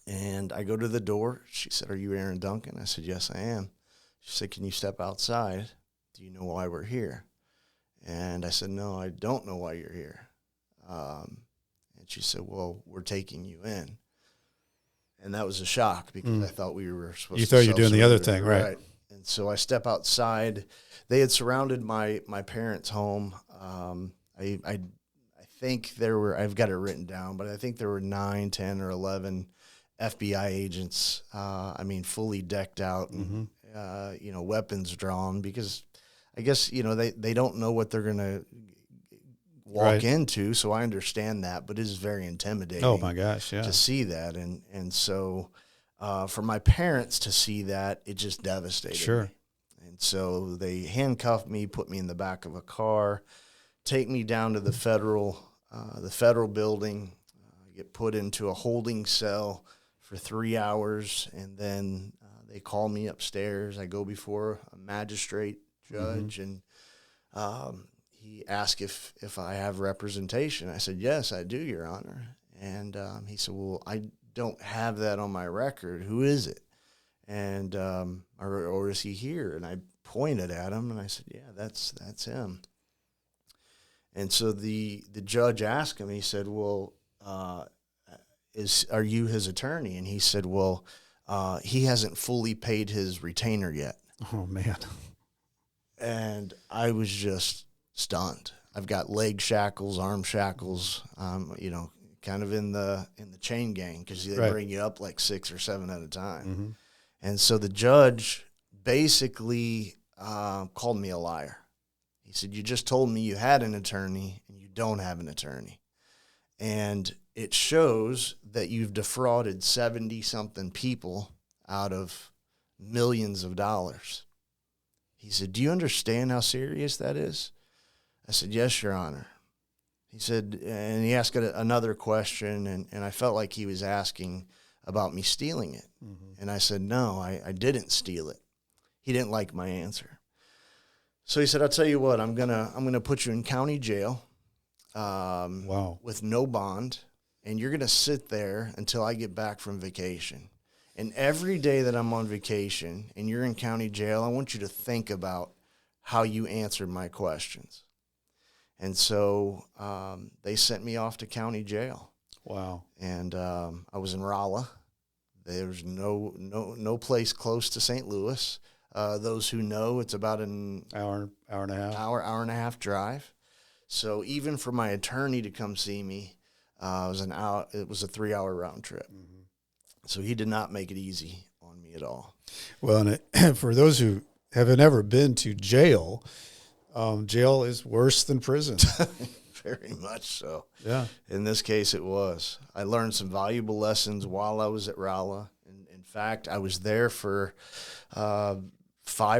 S2: And I go to the door. She said, "Are you Aaron Duncan?" I said, "Yes, I am." She said, "Can you step outside? Do you know why we're here?" And I said, "No, I don't know why you're here." And she said, "Well, we're taking you in." And that was a shock because I thought we were supposed to.
S1: You thought you were doing the other thing, right?
S2: And so I step outside. They had surrounded my parents' home. I think there were, I've got it written down, but I think there were 9, 10, or 11 FBI agents. Fully decked out and weapons drawn, because I guess they don't know what they're gonna walk into, so I understand that, but it is very intimidating.
S1: Oh my gosh, yeah.
S2: To see that, and so for my parents to see that, it just devastated me. And so they handcuffed me, put me in the back of a car, take me down to the federal building, get put into a holding cell for 3 hours, and then they call me upstairs. I go before a magistrate judge, and he asked if I have representation. I said, "Yes, I do, Your Honor." And he said, "Well, I don't have that on my record. Who is it? And or is he here?" And I pointed at him, and I said, "Yeah, that's him." And so the judge asked him, he said, well, are you his attorney? And he said, well, he hasn't fully paid his retainer yet.
S1: Oh, man.
S2: And I was just stunned. I've got leg shackles, arm shackles, kind of in the chain gang, because they bring you up like 6 or 7 at a time.
S1: Mm-hmm.
S2: And so the judge basically called me a liar. He said, you just told me you had an attorney and you don't have an attorney. And it shows that you've defrauded 70-something people out of millions of dollars. He said, do you understand how serious that is? I said, yes, Your Honor. He said, and he asked another question, and I felt like he was asking about me stealing it. Mm-hmm. And I said, no, I didn't steal it. He didn't like my answer. So he said, I'll tell you what, I'm gonna put you in county jail with no bond, and you're gonna sit there until I get back from vacation. And every day that I'm on vacation and you're in county jail, I want you to think about how you answered my questions. And so they sent me off to county jail.
S1: Wow.
S2: And I was in Rolla. There's no place close to St. Louis. Those who know, it's about an
S1: hour and a half.
S2: Hour and a half drive. So even for my attorney to come see me, it was a 3-hour round trip. Mm-hmm. So he did not make it easy on me at all.
S1: Well, and for those who haven't ever been to jail, jail is worse than prison.
S2: Very much so.
S1: Yeah.
S2: In this case, it was. I learned some valuable lessons while I was at Rolla. In fact, I was there for 5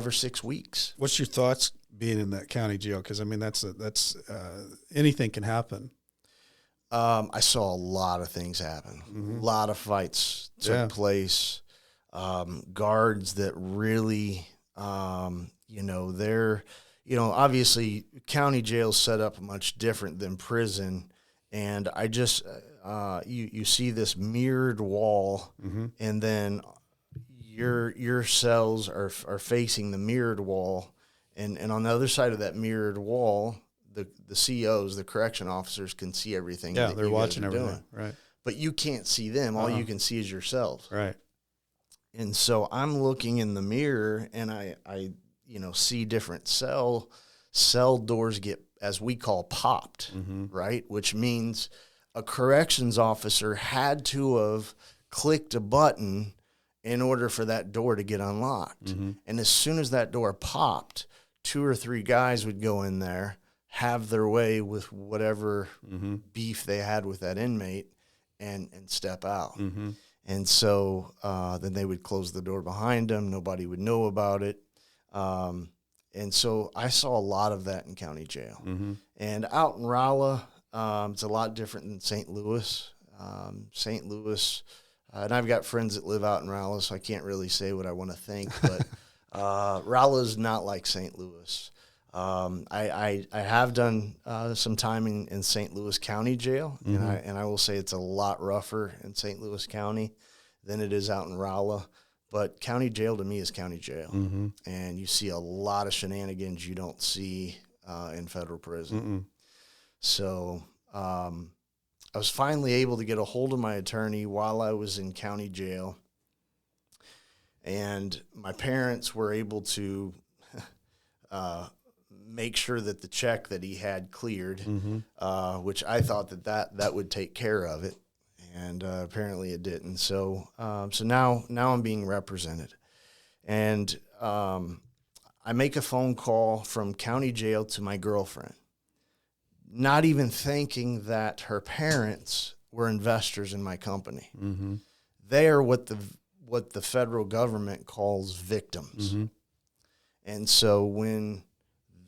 S2: or 6 weeks.
S1: What's your thoughts being in that county jail? Because I mean, that's anything can happen.
S2: I saw a lot of things happen. Mm-hmm. A lot of fights took place. Guards that really, obviously county jail's set up much different than prison. And I just, you see this mirrored wall, mm-hmm. and then your cells are facing the mirrored wall. And on the other side of that mirrored wall, the COs, the correction officers, can see everything.
S1: Yeah, they're watching everything, doing. Right?
S2: But you can't see them. All you can see is yourself.
S1: Right.
S2: And so I'm looking in the mirror, and I see different cell doors get, as we call, popped, mm-hmm. right? Which means a corrections officer had to have clicked a button in order for that door to get unlocked. Mm-hmm. And as soon as that door popped, 2 or 3 guys would go in there, have their way with whatever mm-hmm. beef they had with that inmate, and step out. Mm-hmm. And so then they would close the door behind them. Nobody would know about it. And so I saw a lot of that in county jail. Mm-hmm. And out in Rolla, it's a lot different than St. Louis. St. Louis, and I've got friends that live out in Rolla, so I can't really say what I want to think, but Rolla is not like St. Louis. I have done some time in St. Louis County Jail, mm-hmm. and I will say it's a lot rougher in St. Louis County than it is out in Rolla. But county jail to me is county jail, mm-hmm. and you see a lot of shenanigans you don't see in federal prison. Mm-mm. So I was finally able to get a hold of my attorney while I was in county jail, and my parents were able to make sure that the check that he had cleared, mm-hmm. Which I thought that would take care of it. And apparently it didn't. So now I'm being represented. And I make a phone call from county jail to my girlfriend, not even thinking that her parents were investors in my company. Mm-hmm. They are what the federal government calls victims. Mm-hmm. And so when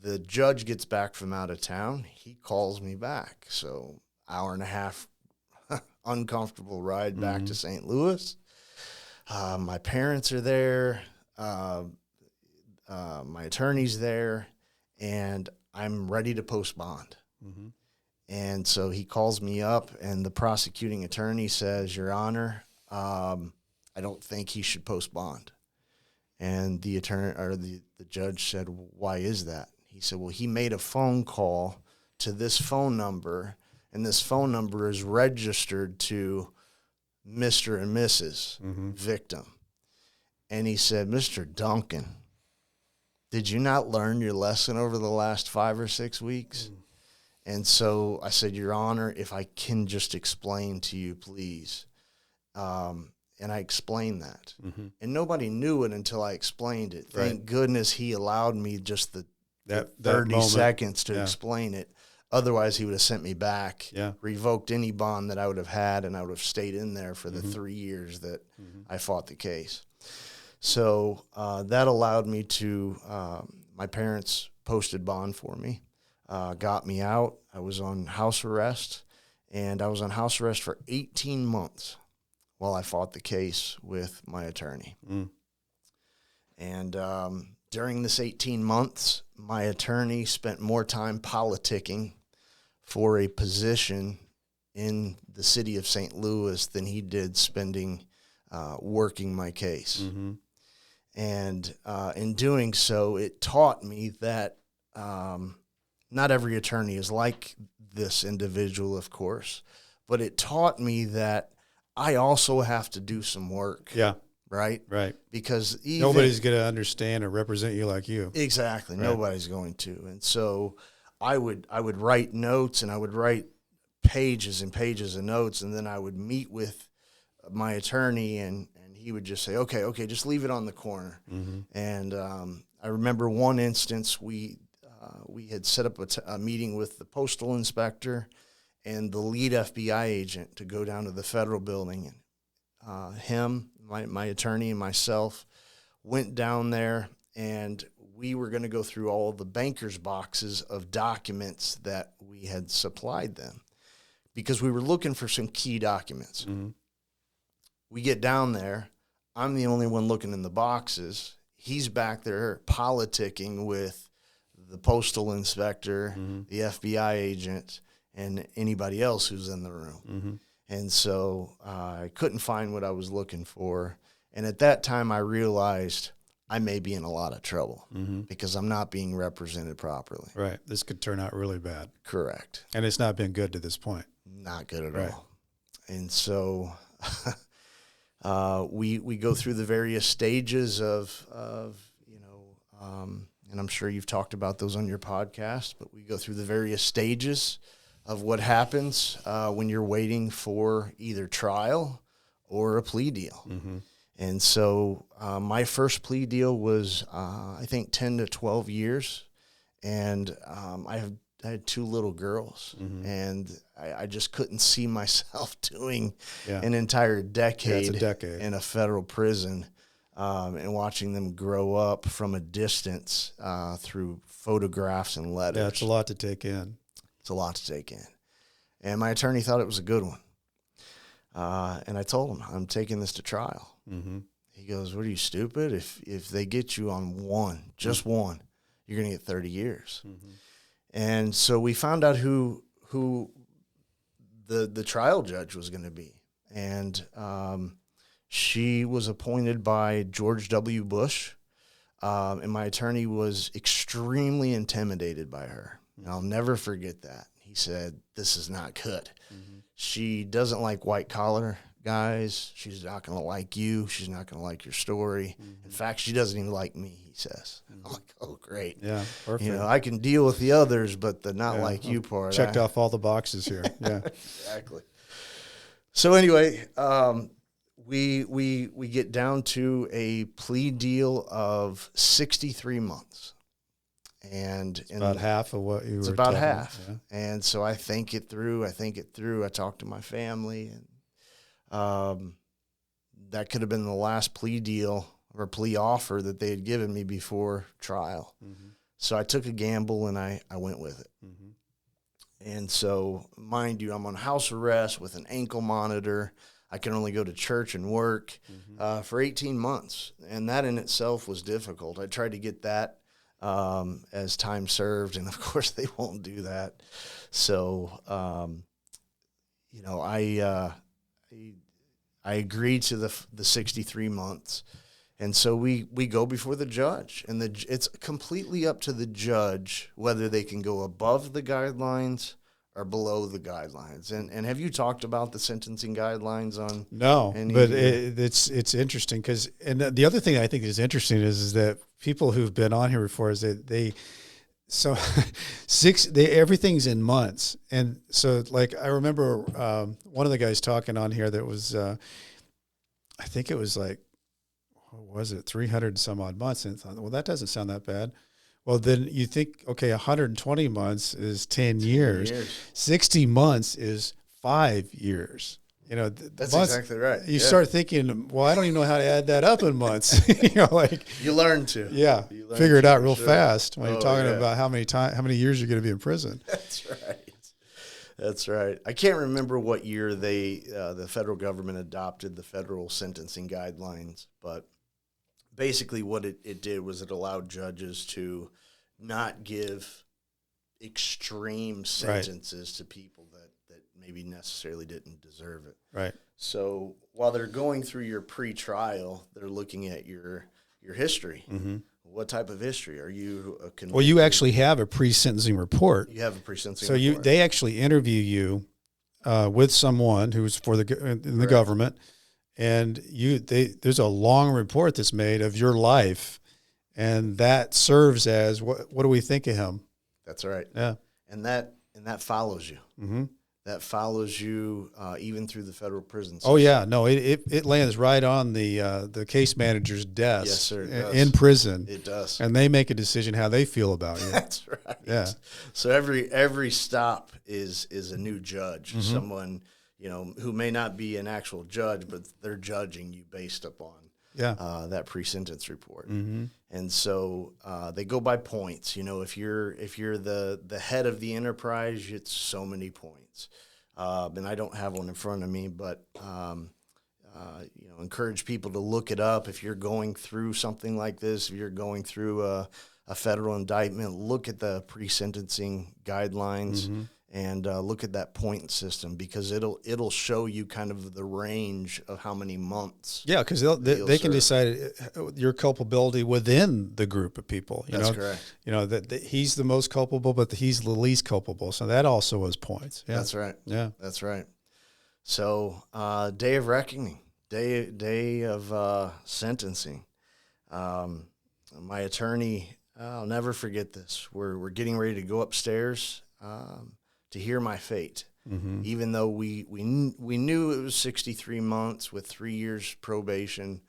S2: the judge gets back from out of town, he calls me back. So hour and a half uncomfortable ride back mm-hmm. to St. Louis. My parents are there. My attorney's there, and I'm ready to post bond. Mm-hmm. And so he calls me up, and the prosecuting attorney says, Your Honor, I don't think he should post bond. And the judge said, Why is that? He said, well, he made a phone call to this phone number, and this phone number is registered to Mr. and Mrs. Victim. And he said, Mr. Duncan, did you not learn your lesson over the last 5 or 6 weeks? And so I said, Your Honor, if I can just explain to you, please. And I explained that. And nobody knew it until I explained it. Thank goodness he allowed me just the 30 seconds to explain it. Otherwise, he would have sent me back, revoked any bond that I would have had, and I would have stayed in there for the 3 years that I fought the case. So that allowed me to, my parents posted bond for me, got me out. I was on house arrest, and I was on house arrest for 18 months while I fought the case with my attorney. And during this 18 months, my attorney spent more time politicking for a position in the city of St. Louis than he did spending working my case. And in doing so, it taught me that not every attorney is like this individual, of course, but it taught me that I also have to do some work. Right? Because
S1: nobody's going to understand or represent you like you.
S2: Exactly. Nobody's going to. And so I would write notes, and I would write pages and pages of notes, and then I would meet with my attorney, and he would just say, okay, just leave it on the corner. And I remember one instance we had set up a meeting with the postal inspector and the lead FBI agent to go down to the federal building. And him, my attorney, and myself went down there, and we were going to go through all of the banker's boxes of documents that we had supplied them because we were looking for some key documents. We get down there. I'm the only one looking in the boxes. He's back there politicking with the postal inspector, the FBI agent, and anybody else who's in the room. And so I couldn't find what I was looking for. And at that time, I realized I may be in a lot of trouble because I'm not being represented properly.
S1: Right. This could turn out really bad.
S2: Correct.
S1: And it's not been good to this point.
S2: Not good at all. And so we go through the various stages of and I'm sure you've talked about those on your podcast, but we go through the various stages of what happens when you're waiting for either trial or a plea deal. And so my first plea deal was, I think, 10 to 12 years. And I had 2 little girls, and I just couldn't see myself doing an entire decade, in a federal prison and watching them grow up from a distance through photographs and letters.
S1: Yeah, it's a lot to take in.
S2: It's a lot to take in. And my attorney thought it was a good one. And I told him, I'm taking this to trial. He goes, what are you, stupid? If they get you on one, just one, you're going to get 30 years. And so we found out who the trial judge was going to be. And she was appointed by George W. Bush. And my attorney was extremely intimidated by her. And I'll never forget that. He said, this is not good. She doesn't like white-collar guys. She's not going to like you. She's not going to like your story. In fact, she doesn't even like me, he says. I'm like, oh, great.
S1: Yeah, perfect.
S2: I can deal with the others, but the not like you part.
S1: Checked off all the boxes here. Yeah.
S2: Exactly. So anyway, we get down to a plea deal of 63 months. And
S1: about half of what you were.
S2: It's about half. Yeah. And so I think it through. I talked to my family, and that could have been the last plea deal or plea offer that they had given me before trial. So I took a gamble, and I went with it. And so, mind you, I'm on house arrest with an ankle monitor. I can only go to church and work for 18 months. And that in itself was difficult. I tried to get that as time served, and of course they won't do that. So, I agreed to the 63 months, And so we go before the judge, and it's completely up to the judge whether they can go above the guidelines or below the guidelines. And have you talked about the sentencing guidelines on?
S1: No, but it's interesting because, and the other thing I think is interesting is that people who've been on here before is that everything's in months. And so like, I remember one of the guys talking on here that was, I think it was like, what was it, 300 some odd months. And I thought, well, that doesn't sound that bad. Well, then you think, okay, 120 months is 10 years. 60 months is 5 years. You know,
S2: that's months, exactly right.
S1: You start thinking, well, I don't even know how to add that up in months. Like
S2: you learn to.
S1: Yeah, figure it out real fast when you're talking about how many years you're going to be in prison.
S2: That's right. That's right. I can't remember what year the federal government adopted the federal sentencing guidelines, but basically what it did was it allowed judges to not give extreme sentences to people that maybe necessarily didn't deserve it.
S1: Right.
S2: So while they're going through your pre-trial, they're looking at your history. Mm-hmm. What type of history? Are you a convicted?
S1: Well, you actually have a pre-sentencing report.
S2: You have a pre-sentencing
S1: report.
S2: So
S1: they actually interview you with someone who's in the government. And there's a long report that's made of your life, and that serves as what do we think of him?
S2: That's right.
S1: Yeah,
S2: and that follows you.
S1: Mm-hmm.
S2: That follows you even through the federal prison system.
S1: Oh yeah, no, it lands right on the case manager's desk.
S2: Yes, sir.
S1: In prison.
S2: It does,
S1: and they make a decision how they feel about you.
S2: That's right.
S1: Yeah.
S2: So every stop is a new judge, mm-hmm. someone, who may not be an actual judge, but they're judging you based upon that pre-sentence report.
S1: Mm-hmm.
S2: And so they go by points. If you're the head of the enterprise, it's so many points. And I don't have one in front of me, but encourage people to look it up. If you're going through something like this, if you're going through a federal indictment, look at the pre-sentencing guidelines. Mm-hmm. And look at that point system, because it'll show you kind of the range of how many months.
S1: Yeah, because they can decide your culpability within the group of people.
S2: That's correct.
S1: That he's the most culpable, but he's the least culpable. So that also is points. Yeah.
S2: That's right.
S1: Yeah,
S2: that's right. So day of reckoning, day of sentencing. My attorney, I'll never forget this. We're getting ready to go upstairs. To hear my fate, mm-hmm. even though we knew it was 63 months with 3 years probation,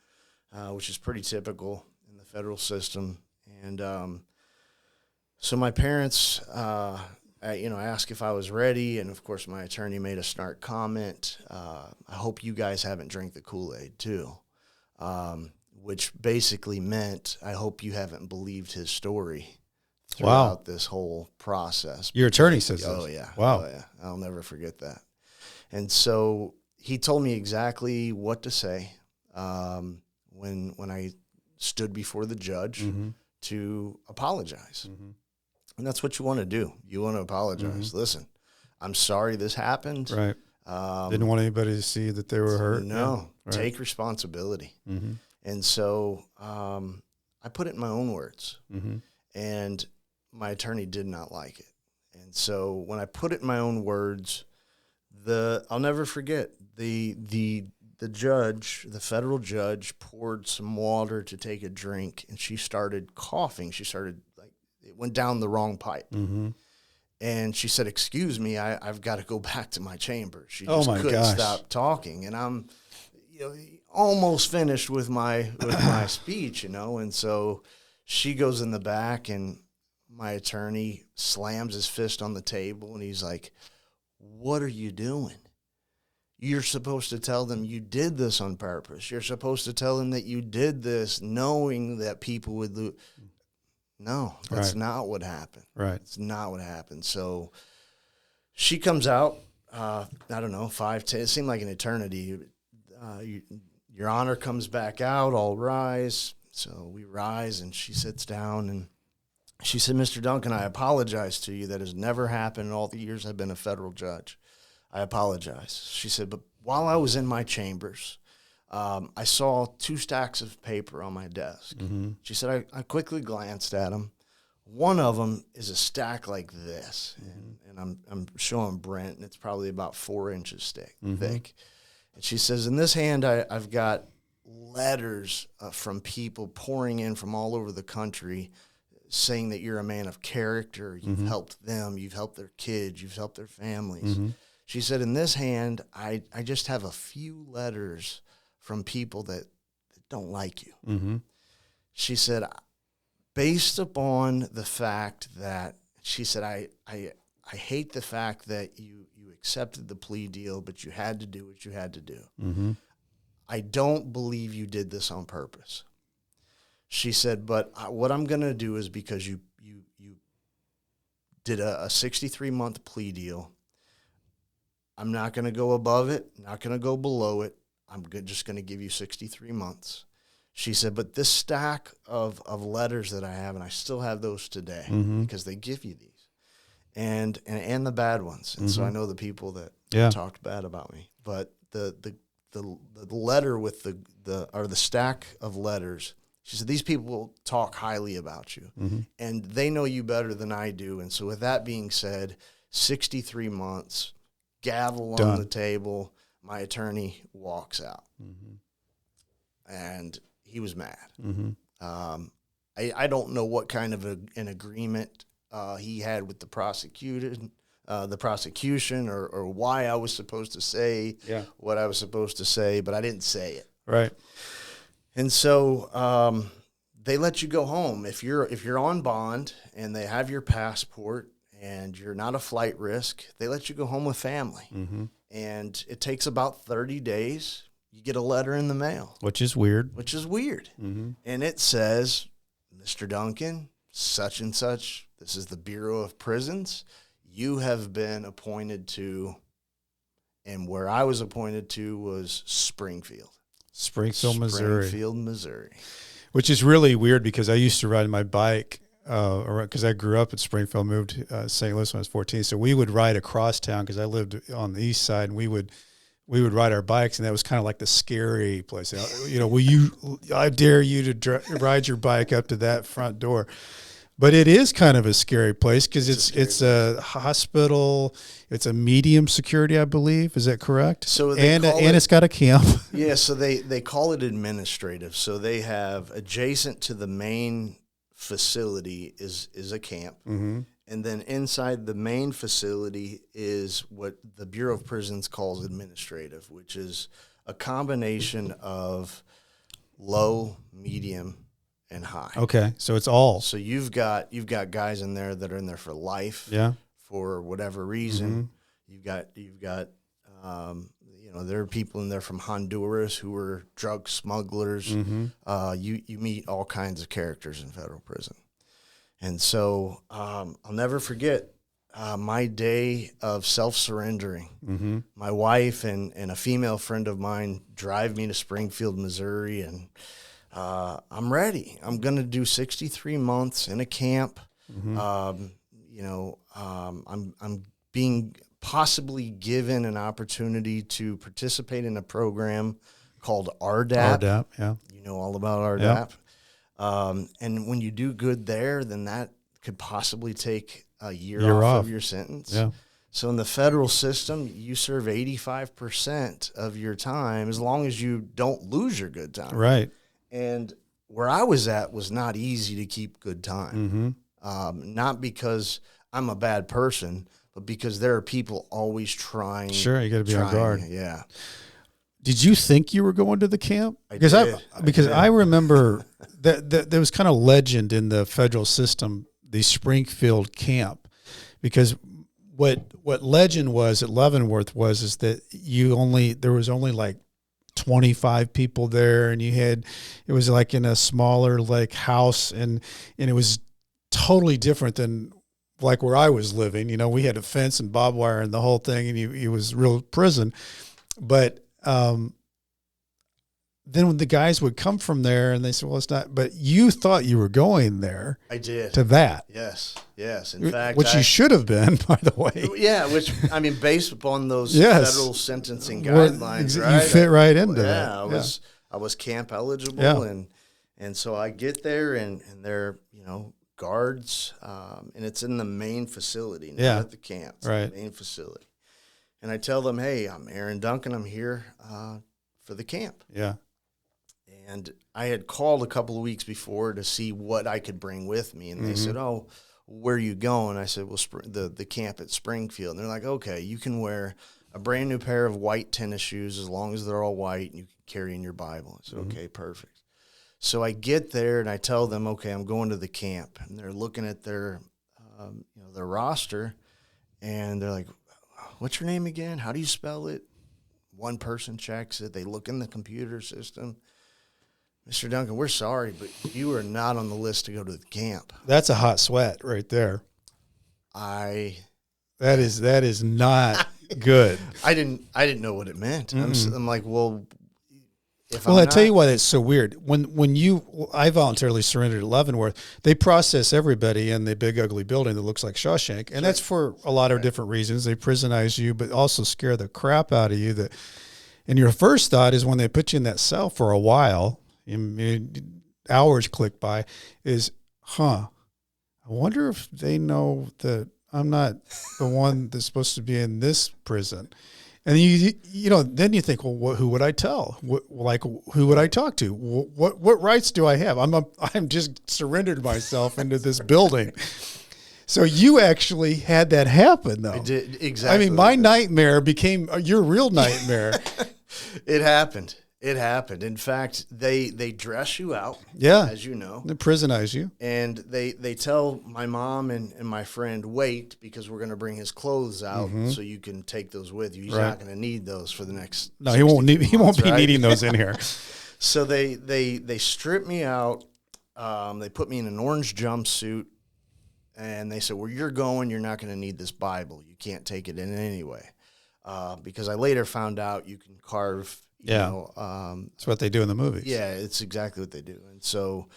S2: which is pretty typical in the federal system. And so my parents, asked if I was ready, and of course my attorney made a snark comment. I hope you guys haven't drank the Kool-Aid too, which basically meant I hope you haven't believed his story throughout this whole process.
S1: Your attorney says
S2: this.
S1: Oh,
S2: yeah.
S1: Wow.
S2: Oh, yeah. I'll never forget that. And so he told me exactly what to say when I stood before the judge mm-hmm. to apologize. Mm-hmm. And that's what you want to do. You want to apologize. Mm-hmm. Listen, I'm sorry this happened.
S1: Right. Didn't want anybody to see that they were hurt.
S2: No. Yeah. Take responsibility. Mm-hmm. And so I put it in my own words. Mm-hmm. And my attorney did not like it. And so when I put it in my own words, I'll never forget, the judge, the federal judge, poured some water to take a drink, and she started coughing. She started, it went down the wrong pipe. Mm-hmm. And she said, "Excuse me, I've got to go back to my chamber." She just couldn't stop talking. And I'm almost finished with my speech, and so she goes in the back, and my attorney slams his fist on the table, and he's like, "What are you doing? You're supposed to tell them you did this on purpose. You're supposed to tell them that you did this knowing that people would lose." No, that's not what happened.
S1: Right.
S2: It's not what happened. So she comes out, I don't know, 5, 10, it seemed like an eternity. Your Honor comes back out, all rise. So we rise, and she sits down, and she said, "Mr. Duncan, I apologize to you. That has never happened in all the years I've been a federal judge. I apologize." She said, "But while I was in my chambers, I saw 2 stacks of paper on my desk.
S1: Mm-hmm.
S2: She said, I quickly glanced at them. One of them is a stack like this, and I'm showing Brent, and it's probably about 4 inches thick. And she says, in this hand, I've got letters from people pouring in from all over the country saying that you're a man of character, you've helped them, you've helped their kids, you've helped their families. She said, in this hand, I just have a few letters from people that don't like you. She said, based upon the fact that, she said, I hate the fact that you accepted the plea deal, but you had to do what you had to do. I don't believe you did this on purpose. She said, but what I'm going to do is, because you did a 63-month plea deal, I'm not going to go above it, not going to go below it. I'm just going to give you 63 months. She said, but this stack of letters that I have, and I still have those today, because they give you these, and the bad ones. And so I know the people that talked bad about me, but the letter with the stack of letters, she said, these people will talk highly about you, and they know you better than I do. And so with that being said, 63 months, gavel on the table, my attorney walks out. And he was mad. I don't know what kind of an agreement he had with the prosecution, or why I was supposed to say what I was supposed to say, but I didn't say it.
S1: Right.
S2: And so they let you go home if you're on bond and they have your passport and you're not a flight risk. They let you go home with family, and it takes about 30 days. You get a letter in the mail,
S1: Which is weird.
S2: And it says, Mr. Duncan, such and such, this is the Bureau of Prisons. You have been appointed to, and where I was appointed to was Springfield, Missouri.
S1: Which is really weird, because I used to ride my bike, because I grew up in Springfield, moved to St. Louis when I was 14. So we would ride across town, because I lived on the east side, and we would ride our bikes, and that was kind of like the scary place. I dare you to ride your bike up to that front door. But it is kind of a scary place, because it's a hospital. It's a medium security, I believe. Is that correct?
S2: So
S1: and it's got a camp.
S2: Yeah, so they call it administrative. So they have, adjacent to the main facility is a camp. And then inside the main facility is what the Bureau of Prisons calls administrative, which is a combination of low, medium, and high.
S1: Okay, so it's all.
S2: So you've got guys in there that are in there for life.
S1: Yeah. For
S2: whatever reason. You've got there are people in there from Honduras who are drug smugglers. You meet all kinds of characters in federal prison. And so I'll never forget my day of self-surrendering. My wife and a female friend of mine drive me to Springfield, Missouri, and I'm ready. I'm going to do 63 months in a camp. I'm being possibly given an opportunity to participate in a program called RDAP.
S1: RDAP, yeah.
S2: You know all about RDAP. Yep. And when you do good there, then that could possibly take a year off of your sentence.
S1: Yeah.
S2: So in the federal system, you serve 85% of your time, as long as you don't lose your good time.
S1: Right.
S2: And where I was at was not easy to keep good time. Not because I'm a bad person, but because there are people always trying.
S1: Sure, you got to be on guard.
S2: Yeah.
S1: Did you think you were going to the camp? Because I remember that there was kind of legend in the federal system, the Springfield camp, because what legend was at Leavenworth is that there was only like 25 people there, and it was like in a smaller like house, and it was totally different than like where I was living. We had a fence and barbed wire and the whole thing, and it was real prison. But then when the guys would come from there and they said, well, it's not, but you thought you were going there
S2: I did.
S1: to that.
S2: Yes. In fact,
S1: which you should have been, by the way.
S2: Yeah, which, I mean, based upon those
S1: Yes.
S2: federal sentencing
S1: Well,
S2: guidelines,
S1: you
S2: right?
S1: fit right into that.
S2: Yeah, I was camp eligible,
S1: Yeah.
S2: and so I get there, and they're, guards, and it's in the main facility, not at the camp. It's
S1: Right.
S2: the main facility. And I tell them, hey, I'm Aaron Duncan. I'm here for the camp.
S1: Yeah.
S2: And I had called a couple of weeks before to see what I could bring with me. And they said, oh, where are you going? I said, well, the camp at Springfield. And they're like, okay, you can wear a brand new pair of white tennis shoes as long as they're all white, and you can carry in your Bible. I said, okay, perfect. So I get there and I tell them, okay, I'm going to the camp. And they're looking at their roster, and they're like, what's your name again? How do you spell it? One person checks it. They look in the computer system. Mr. Duncan, we're sorry, but you are not on the list to go to the camp.
S1: That's a hot sweat right there. That is not good.
S2: I didn't know what it meant. I'm like, well,
S1: I tell you why that's so weird. I voluntarily surrendered at Leavenworth. They process everybody in the big ugly building that looks like Shawshank, and that's for a lot of different reasons. They prisonize you, but also scare the crap out of you. And your first thought is when they put you in that cell for a while, hours click by, is, I wonder if they know that I'm not the one that's supposed to be in this prison. And then you think, well, who would I tell? Who would I talk to? What rights do I have? I'm just surrendered myself into this building. So you actually had that happen, though.
S2: I did, exactly.
S1: I mean, my nightmare became your real nightmare.
S2: It happened. In fact, they dress you out, as you know.
S1: They prisonize you.
S2: And they tell my mom and my friend, wait, because we're going to bring his clothes out so you can take those with you. He's not going to need those for the next
S1: No, he won't be needing those in here.
S2: So they strip me out. They put me in an orange jumpsuit, and they said, where you're going, you're not going to need this Bible. You can't take it in anyway. Because I later found out you can carve.
S1: That's what they do in the movies.
S2: Yeah, it's exactly what they do. And so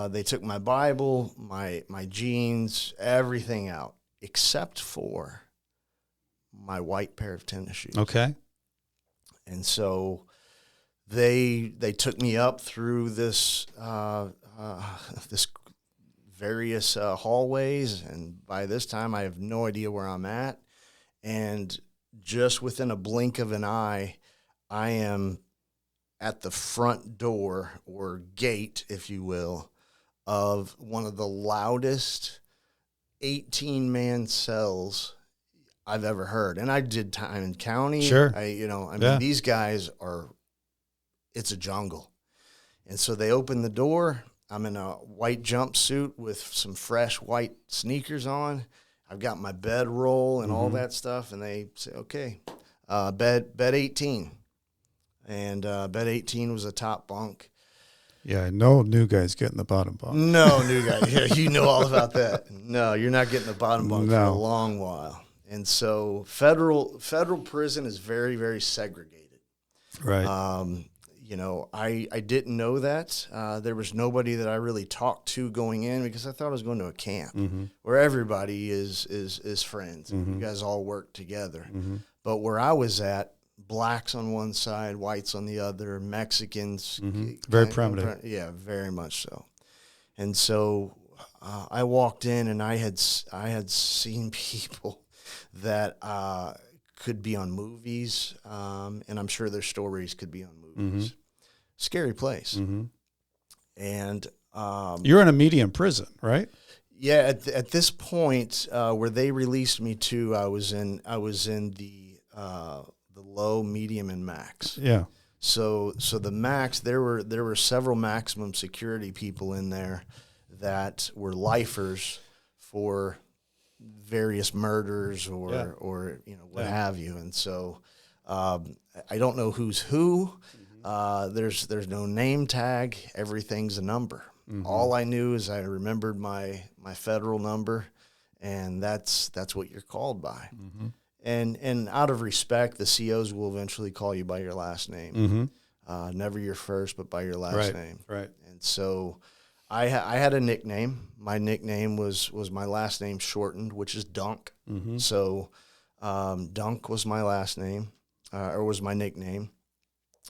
S2: they took my Bible, my jeans, everything out, except for my white pair of tennis shoes.
S1: Okay.
S2: And so they took me up through this various hallways, and by this time I have no idea where I'm at. And just within a blink of an eye, I am at the front door, or gate, if you will, of one of the loudest 18-man cells I've ever heard. And I did time in county.
S1: Sure.
S2: Mean, these guys it's a jungle. And so they open the door. I'm in a white jumpsuit with some fresh white sneakers on. I've got my bedroll and all that stuff. And they say, okay, bed 18. And bed 18 was a top bunk.
S1: Yeah, no new guys getting the bottom bunk.
S2: No new guy. Yeah, you know all about that. No, you're not getting the bottom bunk for a long while. And so federal prison is very, very segregated.
S1: Right.
S2: I didn't know that. There was nobody that I really talked to going in, because I thought I was going to a camp where everybody is friends. You guys all work together. But where I was at, blacks on one side, whites on the other, Mexicans.
S1: Very primitive.
S2: Yeah, very much so. And so I walked in, and I had seen people that could be on movies, and I'm sure their stories could be on movies. Scary place. And
S1: you're in a medium prison, right?
S2: Yeah, at this point where they released me to, I was in the low, medium, and max.
S1: Yeah.
S2: So the max, there were several maximum security people in there that were lifers for various murders or what have you. And so I don't know who's who. There's no name tag. Everything's a number. All I knew is I remembered my federal number, and that's what you're called by. And out of respect, the COs will eventually call you by your last name. never your first, but by your last name.
S1: Right.
S2: And so I had a nickname. My nickname was my last name shortened, which is Dunk.
S1: Mm-hmm.
S2: So Dunk was my last name, or was my nickname.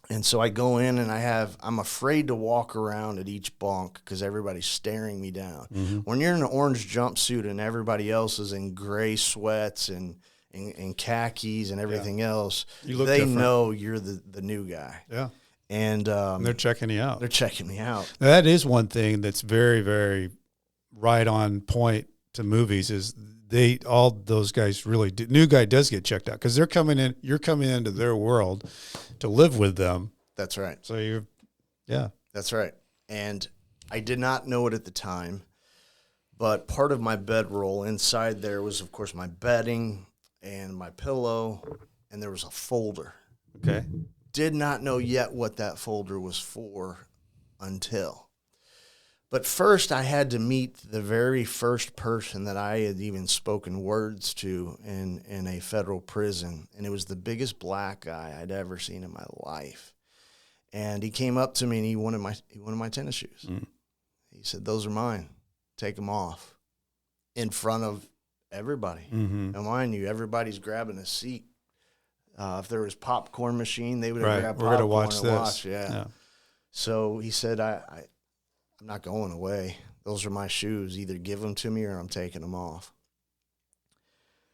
S2: And so I go in and I'm afraid to walk around at each bunk because everybody's staring me down.
S1: Mm-hmm.
S2: When you're in an orange jumpsuit and everybody else is in gray sweats and khakis and everything else,
S1: You look
S2: they
S1: different.
S2: know you're the new guy.
S1: Yeah.
S2: And
S1: They're checking you out.
S2: they're checking me out.
S1: Now, that is one thing that's very, very right on point to movies is all those guys really do. New guy does get checked out because they're coming in. You're coming into their world to live with them.
S2: That's right.
S1: So
S2: That's right. And I did not know it at the time, but part of my bedroll inside there was, of course, my bedding and my pillow, and there was a folder.
S1: okay.
S2: Did not know yet what that folder was for until. But first, I had to meet the very first person that I had even spoken words to in a federal prison, and it was the biggest black guy I'd ever seen in my life. And he came up to me and he wanted my tennis shoes.
S1: Mm.
S2: He said, "Those are mine. Take them off," in front of everybody.
S1: Mm-hmm.
S2: And mind you, everybody's grabbing a seat. If there was popcorn machine, they would have
S1: Right.
S2: grabbed
S1: We're
S2: popcorn
S1: going to watch
S2: and
S1: this.
S2: watch. Yeah. So he said, I'm not going away. Those are my shoes. Either give them to me or I'm taking them off.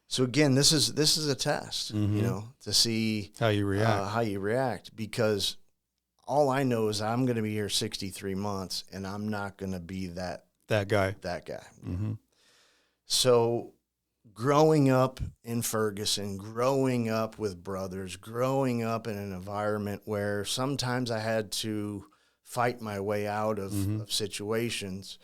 S2: So again, this is a test,
S1: Mhm.
S2: to see
S1: How you react.
S2: because all I know is I'm going to be here 63 months and I'm not going to be that
S1: guy.
S2: guy.
S1: Mm-hmm.
S2: So growing up in Ferguson, growing up with brothers, growing up in an environment where sometimes I had to fight my way out of situations,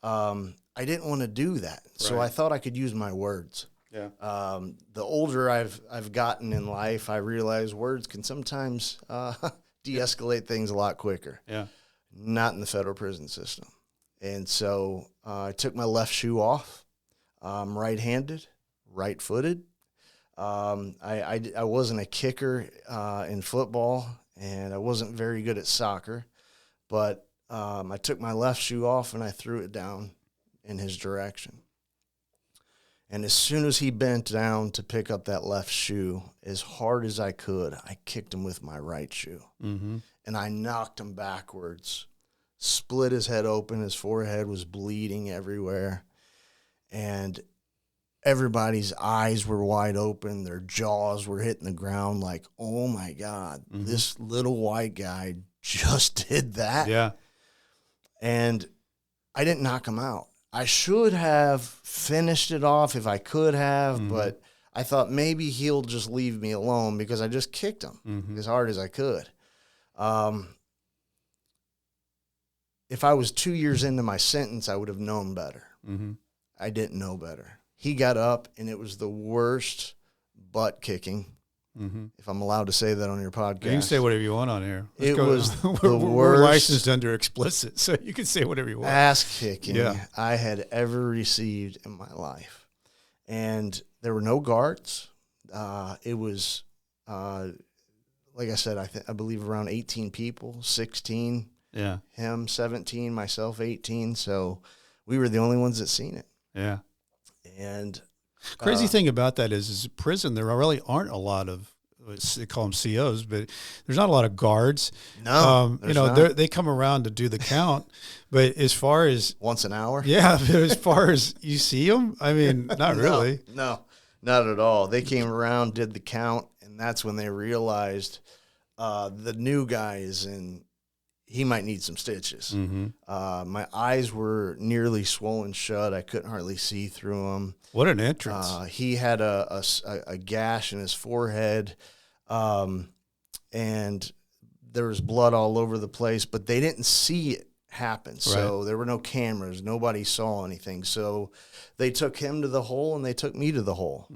S2: I didn't want to do that. So
S1: Right.
S2: I thought I could use my words.
S1: Yeah.
S2: The older I've gotten in life, I realize words can sometimes de-escalate things a lot quicker.
S1: Yeah.
S2: Not in the federal prison system. And so I took my left shoe off. I'm right-handed, right-footed. I wasn't a kicker in football, and I wasn't very good at soccer. But I took my left shoe off, and I threw it down in his direction. And as soon as he bent down to pick up that left shoe, as hard as I could, I kicked him with my right shoe.
S1: Mm-hmm.
S2: And I knocked him backwards, split his head open. His forehead was bleeding everywhere. And everybody's eyes were wide open. Their jaws were hitting the ground like, oh, my God, this little white guy just did that.
S1: Yeah.
S2: And I didn't knock him out. I should have finished it off if I could have, but I thought maybe he'll just leave me alone because I just kicked him as hard as I could. If I was 2 years into my sentence, I would have known better.
S1: Mm-hmm.
S2: I didn't know better. He got up, and it was the worst butt kicking, if I'm allowed to say that on your podcast.
S1: You can say whatever you want on here.
S2: It was the
S1: we're
S2: worst
S1: licensed under explicit, so you can say whatever you want.
S2: ass kicking
S1: Yeah.
S2: I had ever received in my life. And there were no guards. It was, like I said, I believe around 18 people, 16,
S1: Yeah.
S2: him 17, myself 18. So we were the only ones that seen it.
S1: Yeah.
S2: And
S1: Crazy thing about that is prison, there really aren't a lot of, they call them COs, but there's not a lot of guards.
S2: no,
S1: You
S2: there's
S1: know,
S2: not.
S1: they come around to do the count, but as far as,
S2: Once an hour.
S1: yeah, but as far as you see them, I mean, not really.
S2: No, not at all. They came around, did the count, and that's when they realized the new guy is in. He might need some stitches.
S1: Mm-hmm.
S2: My eyes were nearly swollen shut. I couldn't hardly see through them.
S1: What an entrance.
S2: He had a gash in his forehead, and there was blood all over the place, but they didn't see it happen. So there were no cameras. Nobody saw anything. So they took him to the hole, and they took me to the hole,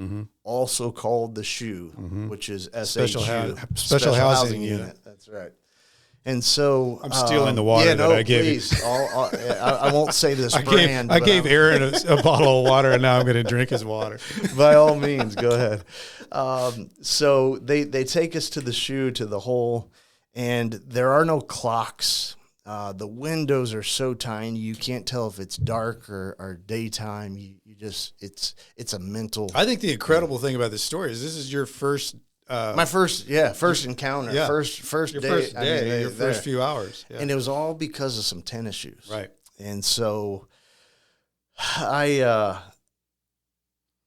S2: also called the SHU, which is SHU,
S1: Special Housing Unit.
S2: That's right. And so
S1: I'm stealing the water that I gave you.
S2: please. I won't say this brand.
S1: I
S2: but
S1: gave Aaron a bottle of water, and now I'm going to drink his water.
S2: by all means, go ahead. So they take us to the SHU, to the hole, And there are no clocks. The windows are so tiny you can't tell if it's dark or daytime. You just it's a mental.
S1: I think the incredible thing about this story is this is your first.
S2: My first encounter,
S1: Yeah.
S2: first
S1: Your
S2: day,
S1: first
S2: I mean,
S1: day, your
S2: there.
S1: first few hours. Yeah.
S2: And it was all because of some tennis shoes.
S1: Right.
S2: And so I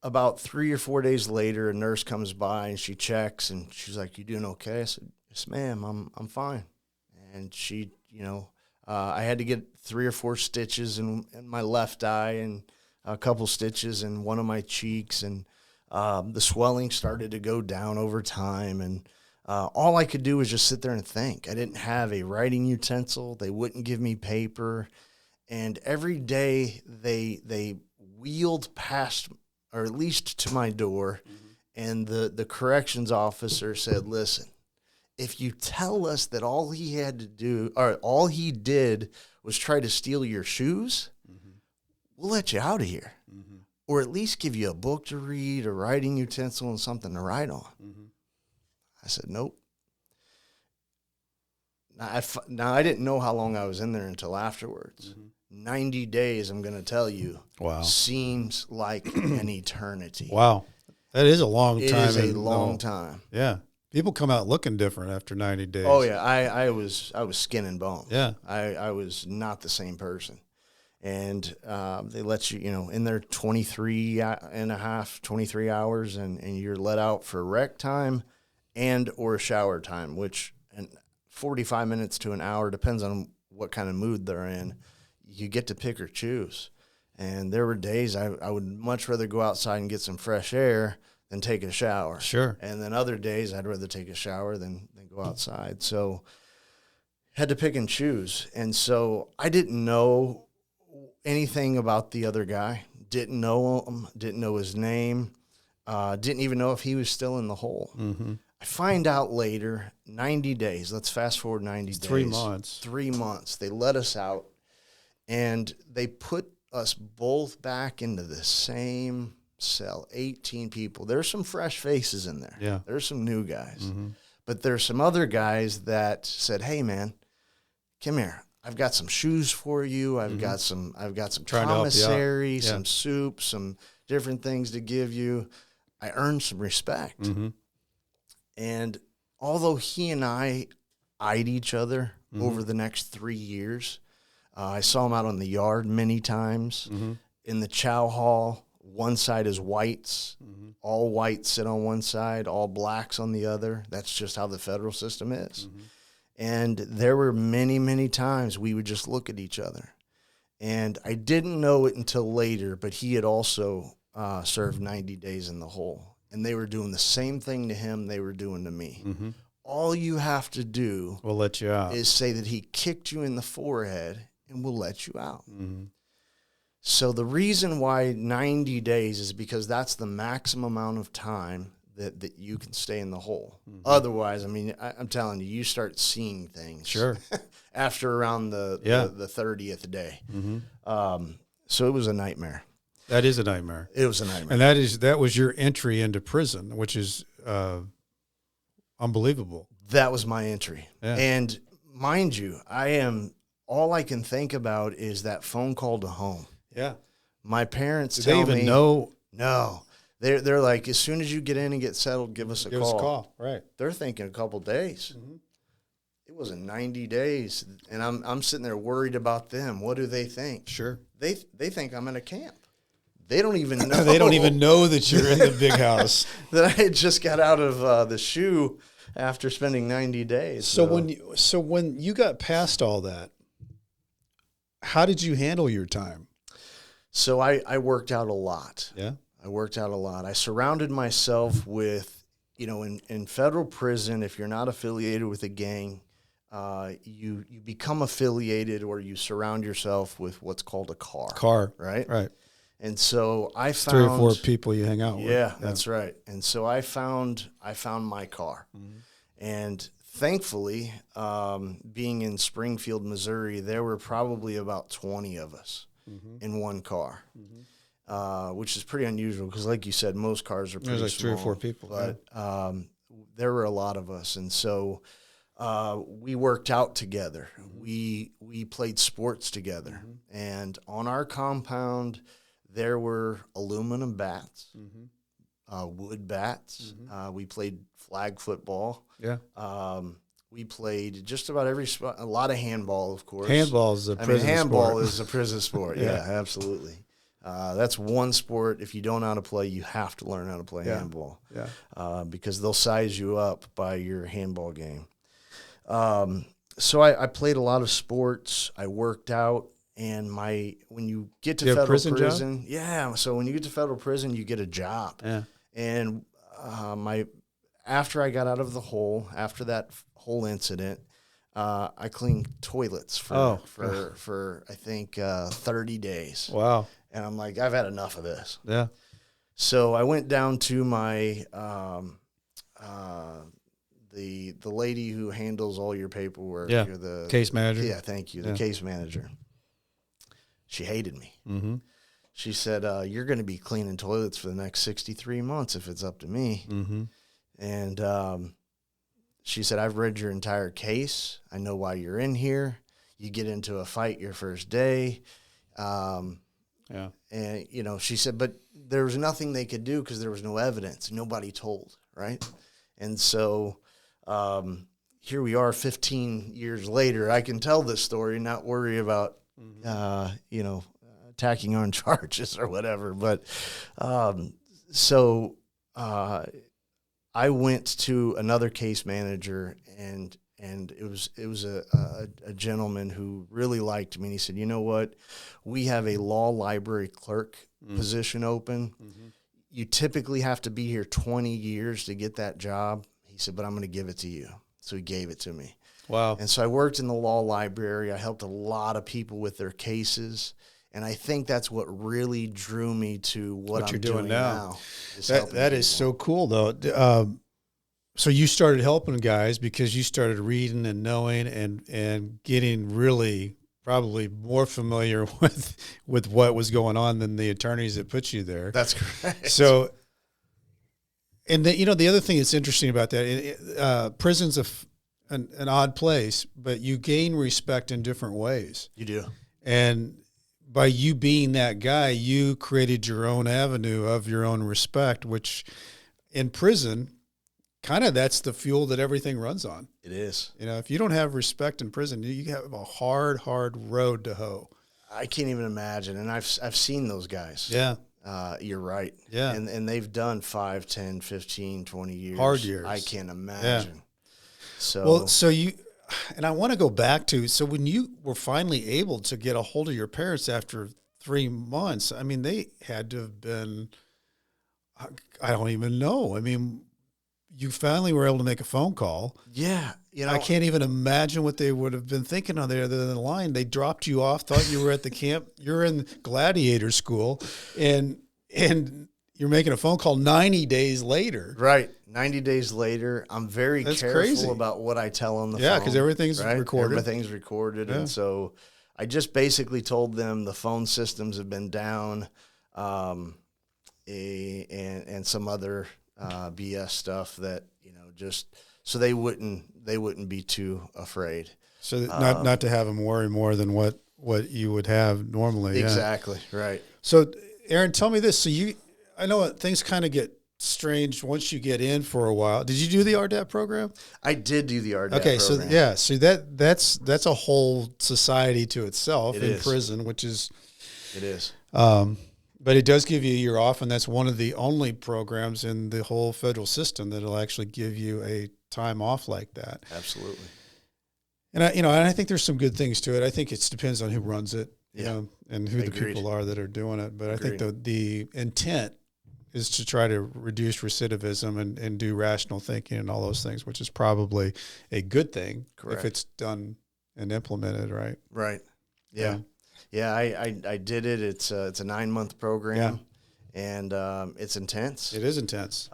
S2: about 3 or 4 days later, a nurse comes by and she checks and she's like, "You doing okay?" I said, "Yes, ma'am, I'm fine." And she, I had to get 3 or 4 stitches in my left eye and a couple stitches in one of my cheeks, and the swelling started to go down over time. And all I could do was just sit there and think. I didn't have a writing utensil. They wouldn't give me paper. And every day they wheeled past, or at least to my door, and the corrections officer said, "Listen, if you tell us that all he had to do, or all he did was try to steal your shoes, we'll let you out of here. Or at least give you a book to read, a writing utensil, and something to write on." I said, "Nope." Now, I didn't know how long I was in there until afterwards. 90 days, I'm going to tell you,
S1: Wow.
S2: seems like an eternity.
S1: Wow. That is a long
S2: It
S1: time.
S2: is a long time.
S1: Yeah. People come out looking different after 90 days.
S2: Oh, yeah. I was skin and bone.
S1: Yeah.
S2: I was not the same person. And they let you, in there 23 hours, and you're let out for rec time and or shower time, which 45 minutes to an hour, depends on what kind of mood they're in. You get to pick or choose. And there were days I would much rather go outside and get some fresh air than take a shower.
S1: Sure.
S2: And then other days I'd rather take a shower than go outside. So had to pick and choose. And so I didn't know anything about the other guy. Didn't know him. Didn't know his name. Didn't even know if he was still in the hole. I find out later, 90 days. Let's fast forward 90 days.
S1: 3 months.
S2: 3 months. They let us out, and they put us both back into the same cell, 18 people. There's some fresh faces in there.
S1: Yeah.
S2: There's some new guys. But there's some other guys that said, "Hey, man, come here. I've got some shoes for you. I've got some
S1: Trying to help you out.
S2: commissary,
S1: Yeah.
S2: some soup, some different things to give you." I earned some respect. And although he and I eyed each other over the next 3 years, I saw him out on the yard many times. In the chow hall, one side is whites. All whites sit on one side, all blacks on the other. That's just how the federal system is. And there were many, many times we would just look at each other. And I didn't know it until later, but he had also served 90 days in the hole. And they were doing the same thing to him they were doing to me. All you have to do
S1: We'll let you out.
S2: is say that he kicked you in the forehead, and we'll let you out. So the reason why 90 days is because that's the maximum amount of time that you can stay in the hole. Otherwise, I mean, I'm telling you, you start seeing things.
S1: Sure.
S2: After around the 30th day. So it was a nightmare.
S1: That is a nightmare.
S2: It was a nightmare.
S1: And that was your entry into prison, which is unbelievable.
S2: That was my entry.
S1: Yeah.
S2: And mind you, all I can think about is that phone call to home.
S1: Yeah.
S2: My parents
S1: Did
S2: tell
S1: they
S2: me.
S1: even know?
S2: No. They're like, as soon as you get in and get settled, give us a
S1: Give
S2: call.
S1: us a call. Right.
S2: They're thinking a couple days. It was 90 days, and I'm sitting there worried about them. What do they think?
S1: Sure.
S2: They think I'm in a camp. They don't even know.
S1: They don't even know that you're in the big house.
S2: that I had just got out of the shoe after spending 90 days.
S1: So when you got past all that, how did you handle your time?
S2: So I worked out a lot.
S1: Yeah.
S2: I worked out a lot. I surrounded myself with, in federal prison, if you're not affiliated with a gang, you become affiliated, or you surround yourself with what's called a car. Right?
S1: Right.
S2: And so I found
S1: 3 or 4 people you hang out with.
S2: Yeah, that's right. And so I found my car. And thankfully, being in Springfield, Missouri, there were probably about 20 of us in one car, which is pretty unusual because, like you said, most cars are pretty
S1: There's like
S2: small.
S1: 3 or 4 people.
S2: But there were a lot of us. And so we worked out together. We played sports together. And on our compound, there were aluminum bats, wood bats. We played flag football.
S1: Yeah.
S2: We played just about every sport. A lot of handball, of course.
S1: Handball is a prison
S2: handball
S1: sport.
S2: is a prison sport. Yeah, absolutely. That's one sport. If you don't know how to play, you have to learn how to play handball.
S1: Yeah.
S2: Because they'll size you up by your handball game. So I played a lot of sports. I worked out, and when you get to federal prison, so when you get to federal prison, you get a job. Yeah. And after I got out of the hole, after that whole incident, I cleaned toilets for I think 30 days.
S1: Wow.
S2: And I'm like, I've had enough of this.
S1: Yeah.
S2: So I went down to my the lady who handles all your paperwork.
S1: Yeah.
S2: You're the
S1: case manager.
S2: Yeah, thank you. The case manager. She hated me. Mm-hmm. She said, "You're going to be cleaning toilets for the next 63 months if it's up to me." Mm-hmm. And she said, "I've read your entire case. I know why you're in here. You get into a fight your first day."
S1: Yeah.
S2: And, she said, but there was nothing they could do because there was no evidence. Nobody told, right? And so here we are 15 years later. I can tell this story, not worry about, attacking on charges or whatever. But so I went to another case manager, and it was a gentleman who really liked me. And he said, "You know what? We have a law library clerk position open. Mm-hmm. You typically have to be here 20 years to get that job." He said, "But I'm going to give it to you." So he gave it to me.
S1: Wow.
S2: And so I worked in the law library. I helped a lot of people with their cases. And I think that's what really drew me to what I'm doing now.
S1: That is so cool, though. So you started helping guys because you started reading and knowing and getting really probably more familiar with what was going on than the attorneys that put you there.
S2: That's correct.
S1: So, and the other thing that's interesting about that, prison's an odd place, but you gain respect in different ways.
S2: You do.
S1: And by you being that guy, you created your own avenue of your own respect, which in prison, kind of that's the fuel that everything runs on.
S2: It is.
S1: If you don't have respect in prison, you have a hard road to hoe.
S2: I can't even imagine. And I've seen those guys.
S1: Yeah.
S2: You're right.
S1: Yeah.
S2: And they've done 5, 10, 15, 20 years.
S1: Hard years.
S2: I can't imagine. Yeah.
S1: And I want to go back to, so when you were finally able to get a hold of your parents after 3 months, I mean, they had to have been, I don't even know. I mean, you finally were able to make a phone call.
S2: Yeah.
S1: I can't even imagine what they would have been thinking on there other than the line. They dropped you off, thought you were at the camp. You're in gladiator school, and you're making a phone call 90 days later.
S2: Right. 90 days later. I'm very careful about what I tell on the phone.
S1: Yeah, because everything's recorded.
S2: Everything's recorded.
S1: Yeah.
S2: And so I just basically told them the phone systems have been down and some other BS stuff that, just so they wouldn't be too afraid.
S1: So not to have them worry more than what you would have normally.
S2: Exactly.
S1: Yeah.
S2: Right.
S1: So Aaron, tell me this. So I know things kind of get strange once you get in for a while. Did you do the RDAP program?
S2: I did do the RDAP program.
S1: Okay. So that's a whole society to itself in prison, which is,
S2: it is.
S1: But it does give you a year off, and that's one of the only programs in the whole federal system that'll actually give you a time off like that.
S2: Absolutely.
S1: And I think there's some good things to it. I think it depends on who runs it, and who the
S2: Agreed.
S1: people are that are doing it. But
S2: Agreed.
S1: I think the intent is to try to reduce recidivism and do rational thinking and all those things, which is probably a good thing.
S2: Correct.
S1: If it's done and implemented right.
S2: Right. Yeah. Yeah, I did it. It's a 9-month program, and it's intense.
S1: It is intense.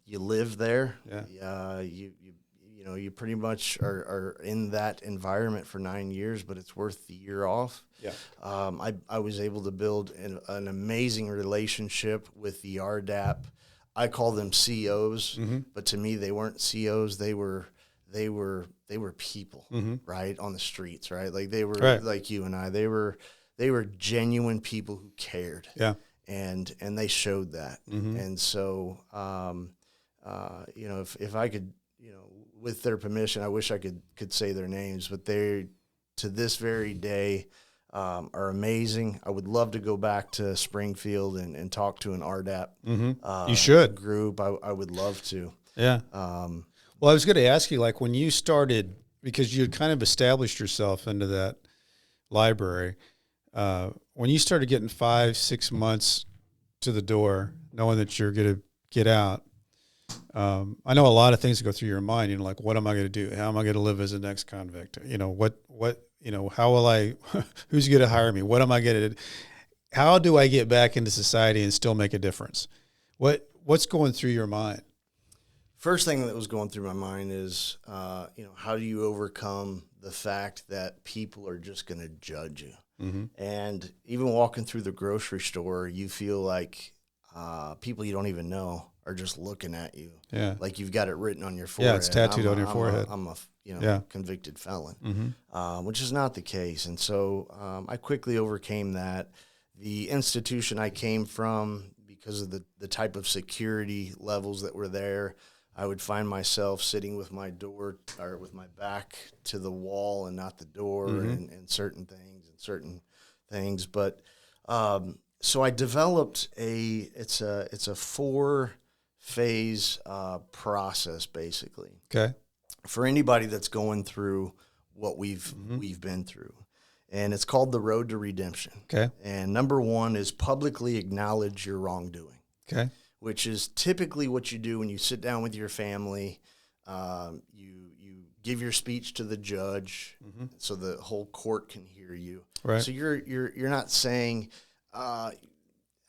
S2: You live there.
S1: Yeah.
S2: You pretty much are in that environment for 9 years, but it's worth the year off.
S1: Yeah.
S2: I was able to build an amazing relationship with the RDAP. I call them COs, but to me they weren't COs. They were they were people,
S1: Mm-hmm.
S2: right, on the streets, right? Like they were
S1: Right.
S2: like you and I. They were genuine people who cared,
S1: Yeah.
S2: and they showed that.
S1: Mm-hmm.
S2: And so, you know, if I could, you know, with their permission, I wish I could say their names, but they, to this very day, are amazing. I would love to go back to Springfield and talk to an RDAP
S1: Mm-hmm. You should.
S2: group. I would love to.
S1: Yeah.
S2: Um,
S1: Well, I was going to ask you, like, when you started, because you had kind of established yourself into that library, when you started getting 5-6 months to the door, knowing that you're going to get out, I know a lot of things go through your mind. You know, like, what am I going to do? How am I going to live as the next convict? You know, you know, how will I, who's going to hire me? What am I going to, how do I get back into society and still make a difference? What's going through your mind?
S2: First thing that was going through my mind is, you know, how do you overcome the fact that people are just going to judge you?
S1: Mm-hmm.
S2: And even walking through the grocery store, you feel like people you don't even know are just looking at you.
S1: Yeah.
S2: Like you've got it written on your forehead.
S1: Yeah, it's tattooed on your forehead.
S2: I'm a you know,
S1: Yeah.
S2: convicted felon,
S1: Mm-hmm.
S2: which is not the case. And so I quickly overcame that. The institution I came from, because of the type of security levels that were there, I would find myself sitting with my door or with my back to the wall and not the door,
S1: Mm-hmm.
S2: and certain things. But so I developed it's a 4-phase process basically
S1: Okay.
S2: for anybody that's going through what we've been through, and it's called the Road to Redemption.
S1: Okay.
S2: And number 1 is publicly acknowledge your wrongdoing,
S1: Okay.
S2: which is typically what you do when you sit down with your family. You give your speech to the judge, so the whole court can hear you.
S1: Right.
S2: So you're not saying, I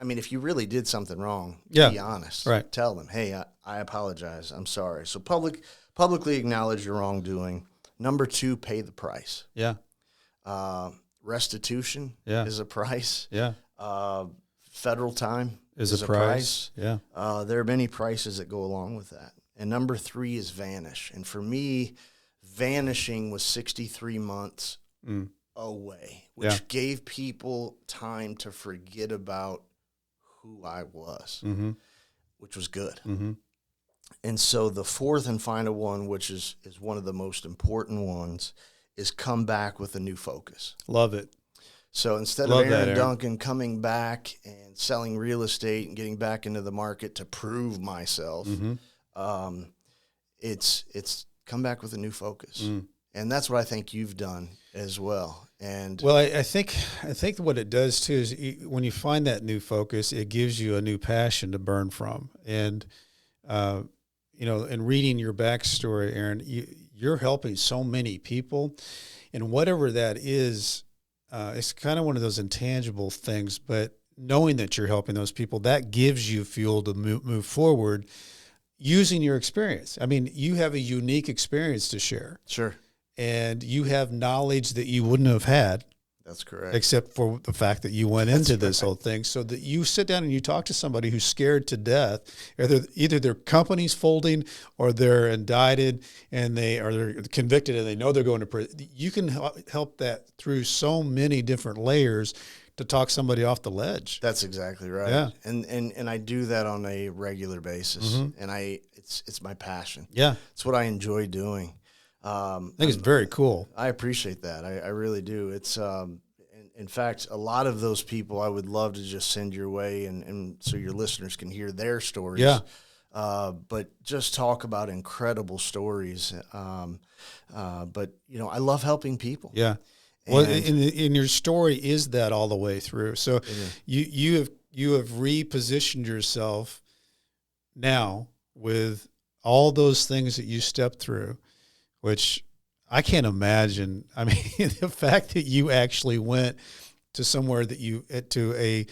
S2: mean, if you really did something wrong,
S1: Yeah.
S2: be honest.
S1: Right.
S2: Tell them, hey, I apologize. I'm sorry. So publicly acknowledge your wrongdoing. Number 2, pay the price.
S1: Yeah.
S2: Restitution
S1: Yeah.
S2: is a price.
S1: Yeah.
S2: Federal time
S1: Is a price. Yeah.
S2: There are many prices that go along with that. And number 3 is vanish. And for me, vanishing was 63 months away, which
S1: Yeah.
S2: gave people time to forget about who I was,
S1: Mm-hmm.
S2: which was good.
S1: Mm-hmm.
S2: And so the 4th and final one, which is one of the most important ones, is come back with a new focus.
S1: Love it.
S2: So instead
S1: Love
S2: of
S1: that,
S2: Aaron
S1: Aaron.
S2: Duncan coming back and selling real estate and getting back into the market to prove myself, it's come back with a new focus. And that's what I think you've done as well. And
S1: Well, I think what it does too is when you find that new focus, it gives you a new passion to burn from. And you know, in reading your backstory, Aaron, you're helping so many people, and whatever that is, it's kind of one of those intangible things. But knowing that you're helping those people, that gives you fuel to move forward using your experience. I mean, you have a unique experience to share.
S2: sure,
S1: And you have knowledge that you wouldn't have had
S2: that's correct.
S1: except for the fact that you went into this whole thing. So that you sit down and you talk to somebody who's scared to death, either their company's folding or they're indicted and they're convicted and they know they're going to prison. You can help that through so many different layers to talk somebody off the ledge.
S2: That's exactly right.
S1: Yeah.
S2: And I do that on a regular basis, and it's my passion.
S1: Yeah.
S2: It's what I enjoy doing.
S1: I think it's very cool.
S2: I appreciate that. I really do. It's in fact, a lot of those people I would love to just send your way, and so your listeners can hear their stories.
S1: Yeah.
S2: But just talk about incredible stories. But you know, I love helping people.
S1: Yeah. Well,
S2: And-
S1: in your story is that all the way through. So you have repositioned yourself now with all those things that you stepped through, which I can't imagine. I mean, the fact that you actually went to somewhere to a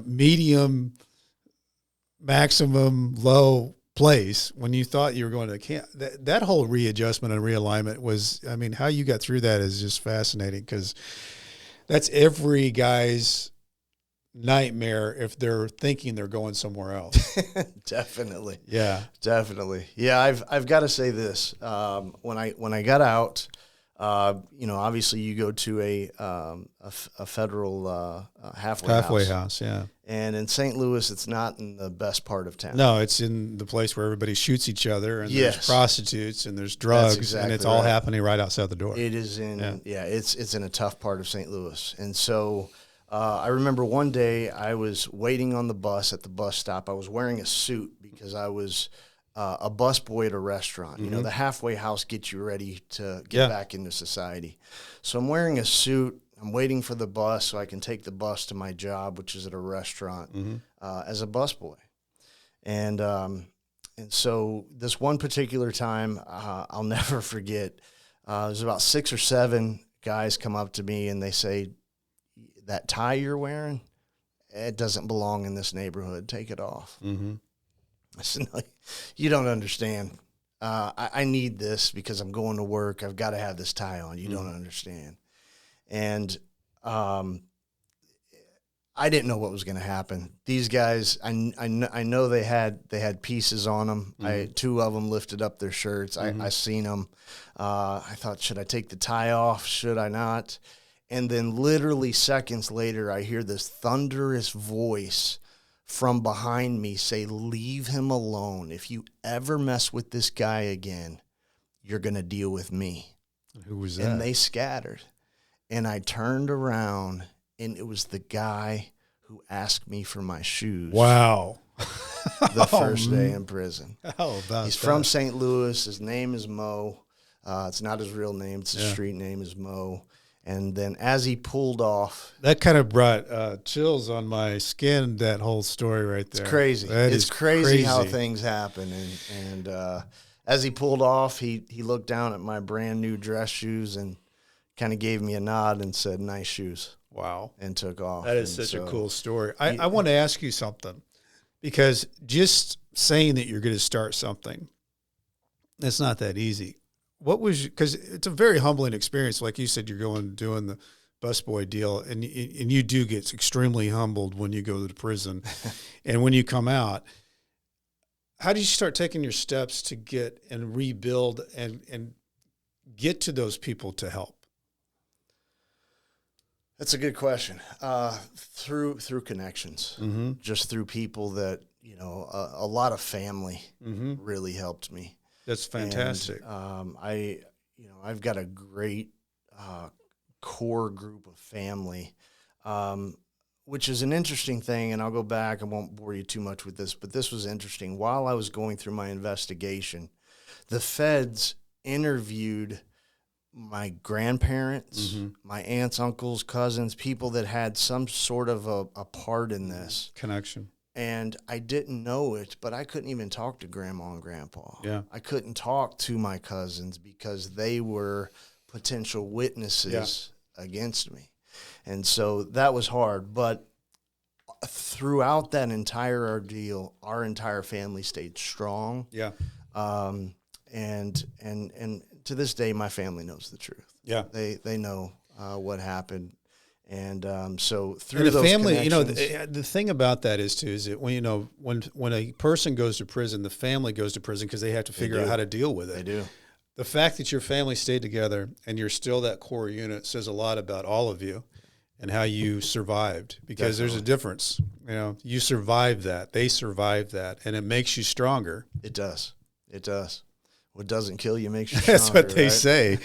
S1: medium, maximum, low place when you thought you were going to camp. That whole readjustment and realignment was, I mean, how you got through that is just fascinating, because that's every guy's nightmare if they're thinking they're going somewhere else.
S2: Definitely.
S1: Yeah.
S2: Definitely. Yeah. I've got to say this. When I got out, obviously you go to a federal halfway
S1: house. Yeah.
S2: And in St. Louis, it's not in the best part of town.
S1: No, it's in the place where everybody shoots each other, and
S2: Yes.
S1: there's prostitutes and there's drugs, and it's all happening right outside the door.
S2: It is it's in a tough part of St. Louis. And so I remember one day I was waiting on the bus at the bus stop. I was wearing a suit because I was a busboy at a restaurant. You know, the halfway house gets you ready to get back into society. So I'm wearing a suit. I'm waiting for the bus so I can take the bus to my job, which is at a restaurant, as a busboy. And so this one particular time, I'll never forget. There's about 6 or 7 guys come up to me and they say, "That tie you're wearing, it doesn't belong in this neighborhood. Take it off."
S1: Mm-hmm.
S2: I said, "No, you don't understand. I need this because I'm going to work. I've got to have this tie on. You don't understand." And I didn't know what was going to happen. These guys, I know they had pieces on them. 2 of them lifted up their shirts. I seen them. I thought, should I take the tie off? Should I not? And then literally seconds later, I hear this thunderous voice from behind me say, "Leave him alone. If you ever mess with this guy again, you're going to deal with me."
S1: Who was that?
S2: And they scattered. And I turned around, and it was the guy who asked me for my shoes.
S1: Wow.
S2: The first day in prison.
S1: How about
S2: He's
S1: that?
S2: from St. Louis. His name is Mo. It's not his real name. It's his
S1: Yeah.
S2: street name is Mo. And then as he pulled off,
S1: That kind of brought chills on my skin, that whole story right there.
S2: it's crazy.
S1: That
S2: It's
S1: is
S2: crazy how things happen. And as he pulled off, he looked down at my brand new dress shoes and kind of gave me a nod and said, "Nice shoes,"
S1: Wow.
S2: and took off.
S1: That is
S2: And
S1: such a
S2: so-
S1: cool story. I want to ask you something, because just saying that you're going to start something, it's not that easy. What was, because it's a very humbling experience. Like you said, you're doing the busboy deal, and you do get extremely humbled when you go to prison. And when you come out, how did you start taking your steps to get and rebuild and get to those people to help?
S2: That's a good question. Through connections, just through people that, a lot of family really helped me.
S1: That's fantastic.
S2: And, I've got a great core group of family, which is an interesting thing. And I'll go back. I won't bore you too much with this, but this was interesting. While I was going through my investigation, the feds interviewed my grandparents, my aunts, uncles, cousins, people that had some sort of a part in this
S1: Connection.
S2: And I didn't know it, but I couldn't even talk to grandma and grandpa.
S1: Yeah.
S2: I couldn't talk to my cousins because they were potential witnesses against me. And so that was hard. But throughout that entire ordeal, our entire family stayed strong.
S1: Yeah.
S2: And to this day, my family knows the truth.
S1: Yeah.
S2: They know what happened, and so through
S1: And the
S2: those
S1: family,
S2: connections,
S1: the thing about that is too, is that when a person goes to prison, the family goes to prison because they have to figure out how to deal with it.
S2: they do.
S1: The fact that your family stayed together and you're still that core unit says a lot about all of you and how you survived, because there's a difference. You survived that, they survived that, and it makes you stronger.
S2: It does. It does. What doesn't kill you makes you stronger.
S1: That's what they
S2: right?
S1: say.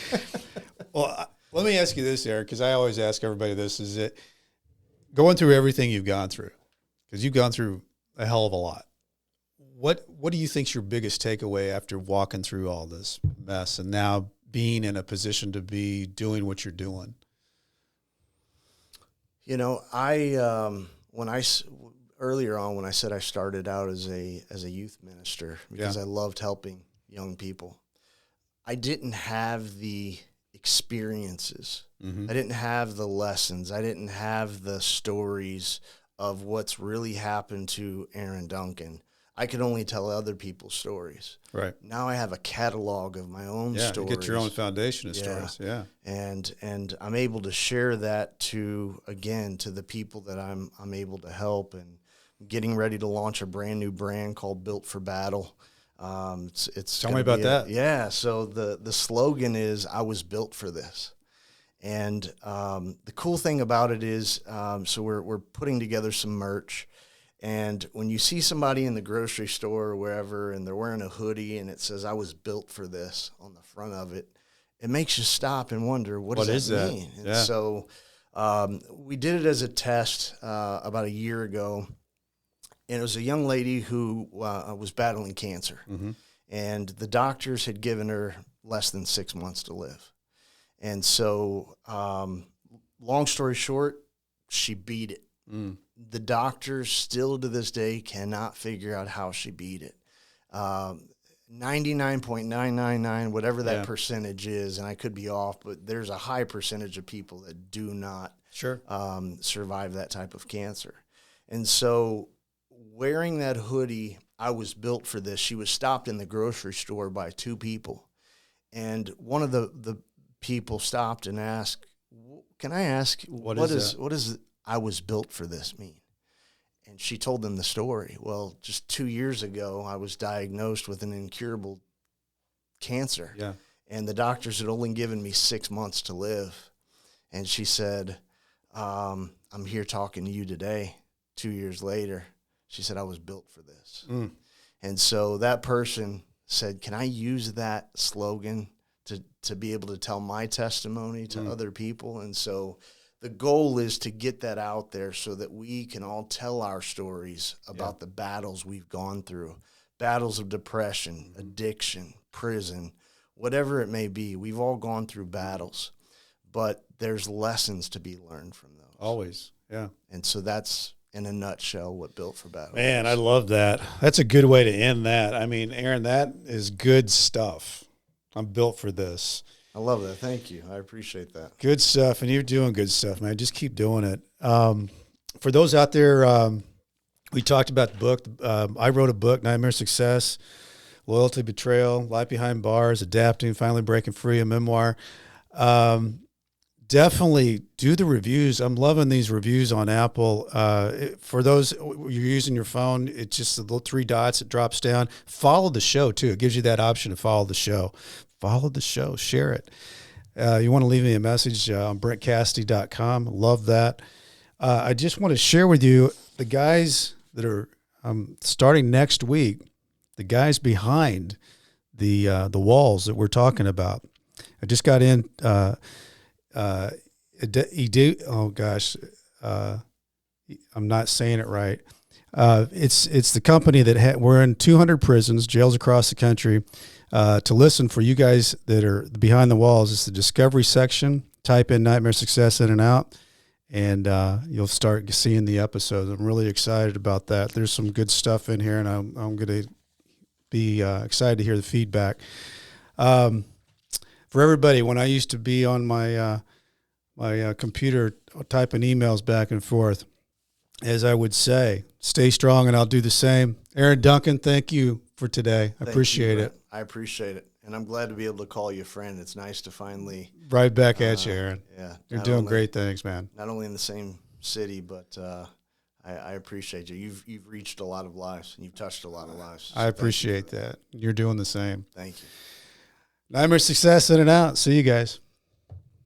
S1: Well, let me ask you this, Eric, because I always ask everybody this, is that going through everything you've gone through, because you've gone through a hell of a lot, what do you think's your biggest takeaway after walking through all this mess and now being in a position to be doing what you're doing?
S2: Earlier on when I said I started out as a youth minister because I loved helping young people, I didn't have the experiences. I didn't have the lessons. I didn't have the stories of what's really happened to Aaron Duncan. I could only tell other people's stories.
S1: Right.
S2: Now I have a catalog of my own stories.
S1: You get your own foundation of stories. Yeah.
S2: And I'm able to share that to the people that I'm able to help, and getting ready to launch a brand new brand called Built for Battle. Tell
S1: me about that.
S2: Yeah. So the slogan is, I was built for this. And the cool thing about it is, so we're putting together some merch. And when you see somebody in the grocery store or wherever, and they're wearing a hoodie and it says, I was built for this on the front of it, it makes you stop and wonder, what does that mean? And so we did it as a test about a year ago. And it was a young lady who was battling cancer. Mm-hmm. And the doctors had given her less than 6 months to live. And so, long story short, she beat it. Mm. The doctors still to this day cannot figure out how she beat it. 99.999, whatever that percentage is, and I could be off, but there's a high percentage of people that do not survive that type of cancer. And so, wearing that hoodie, I was built for this. She was stopped in the grocery store by two people. And one of the people stopped and asked, can I ask, what does I was built for this mean? And she told them the story. Well, just 2 years ago, I was diagnosed with an incurable cancer. Yeah. And the doctors had only given me 6 months to live. And she said, I'm here talking to you today, 2 years later. She said, I was built for this. Mm. And so that person said, can I use that slogan to be able to tell my testimony to other people? And so the goal is to get that out there so that we can all tell our stories about the battles we've gone through, battles of depression, addiction, prison, whatever it may be. We've all gone through battles, but there's lessons to be learned from those.
S1: Always, yeah.
S2: And so that's, in a nutshell, what Built for Battle
S1: Man,
S2: is.
S1: I love that. That's a good way to end that. I mean, Aaron, that is good stuff. I'm built for this.
S2: I love that. Thank you. I appreciate that.
S1: Good stuff. And you're doing good stuff, man. Just keep doing it. For those out there, we talked about the book. I wrote a book, Nightmare Success, Loyalty, Betrayal, Life Behind Bars, Adapting, Finally Breaking Free, a memoir. Definitely do the reviews. I'm loving these reviews on Apple. For those you're using your phone, it's just the little 3 dots. It drops down. Follow the show, too. It gives you that option to follow the show. Follow the show. Share it. You want to leave me a message on BrentCassidy.com. Love that. I just want to share with you the guys that are starting next week, the guys behind the walls that we're talking about. I just got in I'm not saying it right. It's the company that we're in 200 prisons, jails across the country. To listen for you guys that are behind the walls, it's the Discovery section. Type in Nightmare Success In and Out, and you'll start seeing the episodes. I'm really excited about that. There's some good stuff in here, and I'm going to be excited to hear the feedback. For everybody, when I used to be on my computer typing emails back and forth, as I would say, stay strong, and I'll do the same. Aaron Duncan, thank you for today. I appreciate it.
S2: I appreciate it, and I'm glad to be able to call you a friend. It's nice to finally
S1: right back at you, Aaron.
S2: Yeah,
S1: you're doing great things, man.
S2: Not only in the same city, but I appreciate you. You've reached a lot of lives, and you've touched a lot of lives. So
S1: I appreciate that. You're doing the same.
S2: Thank you.
S1: Nightmare Success In and Out. See you guys.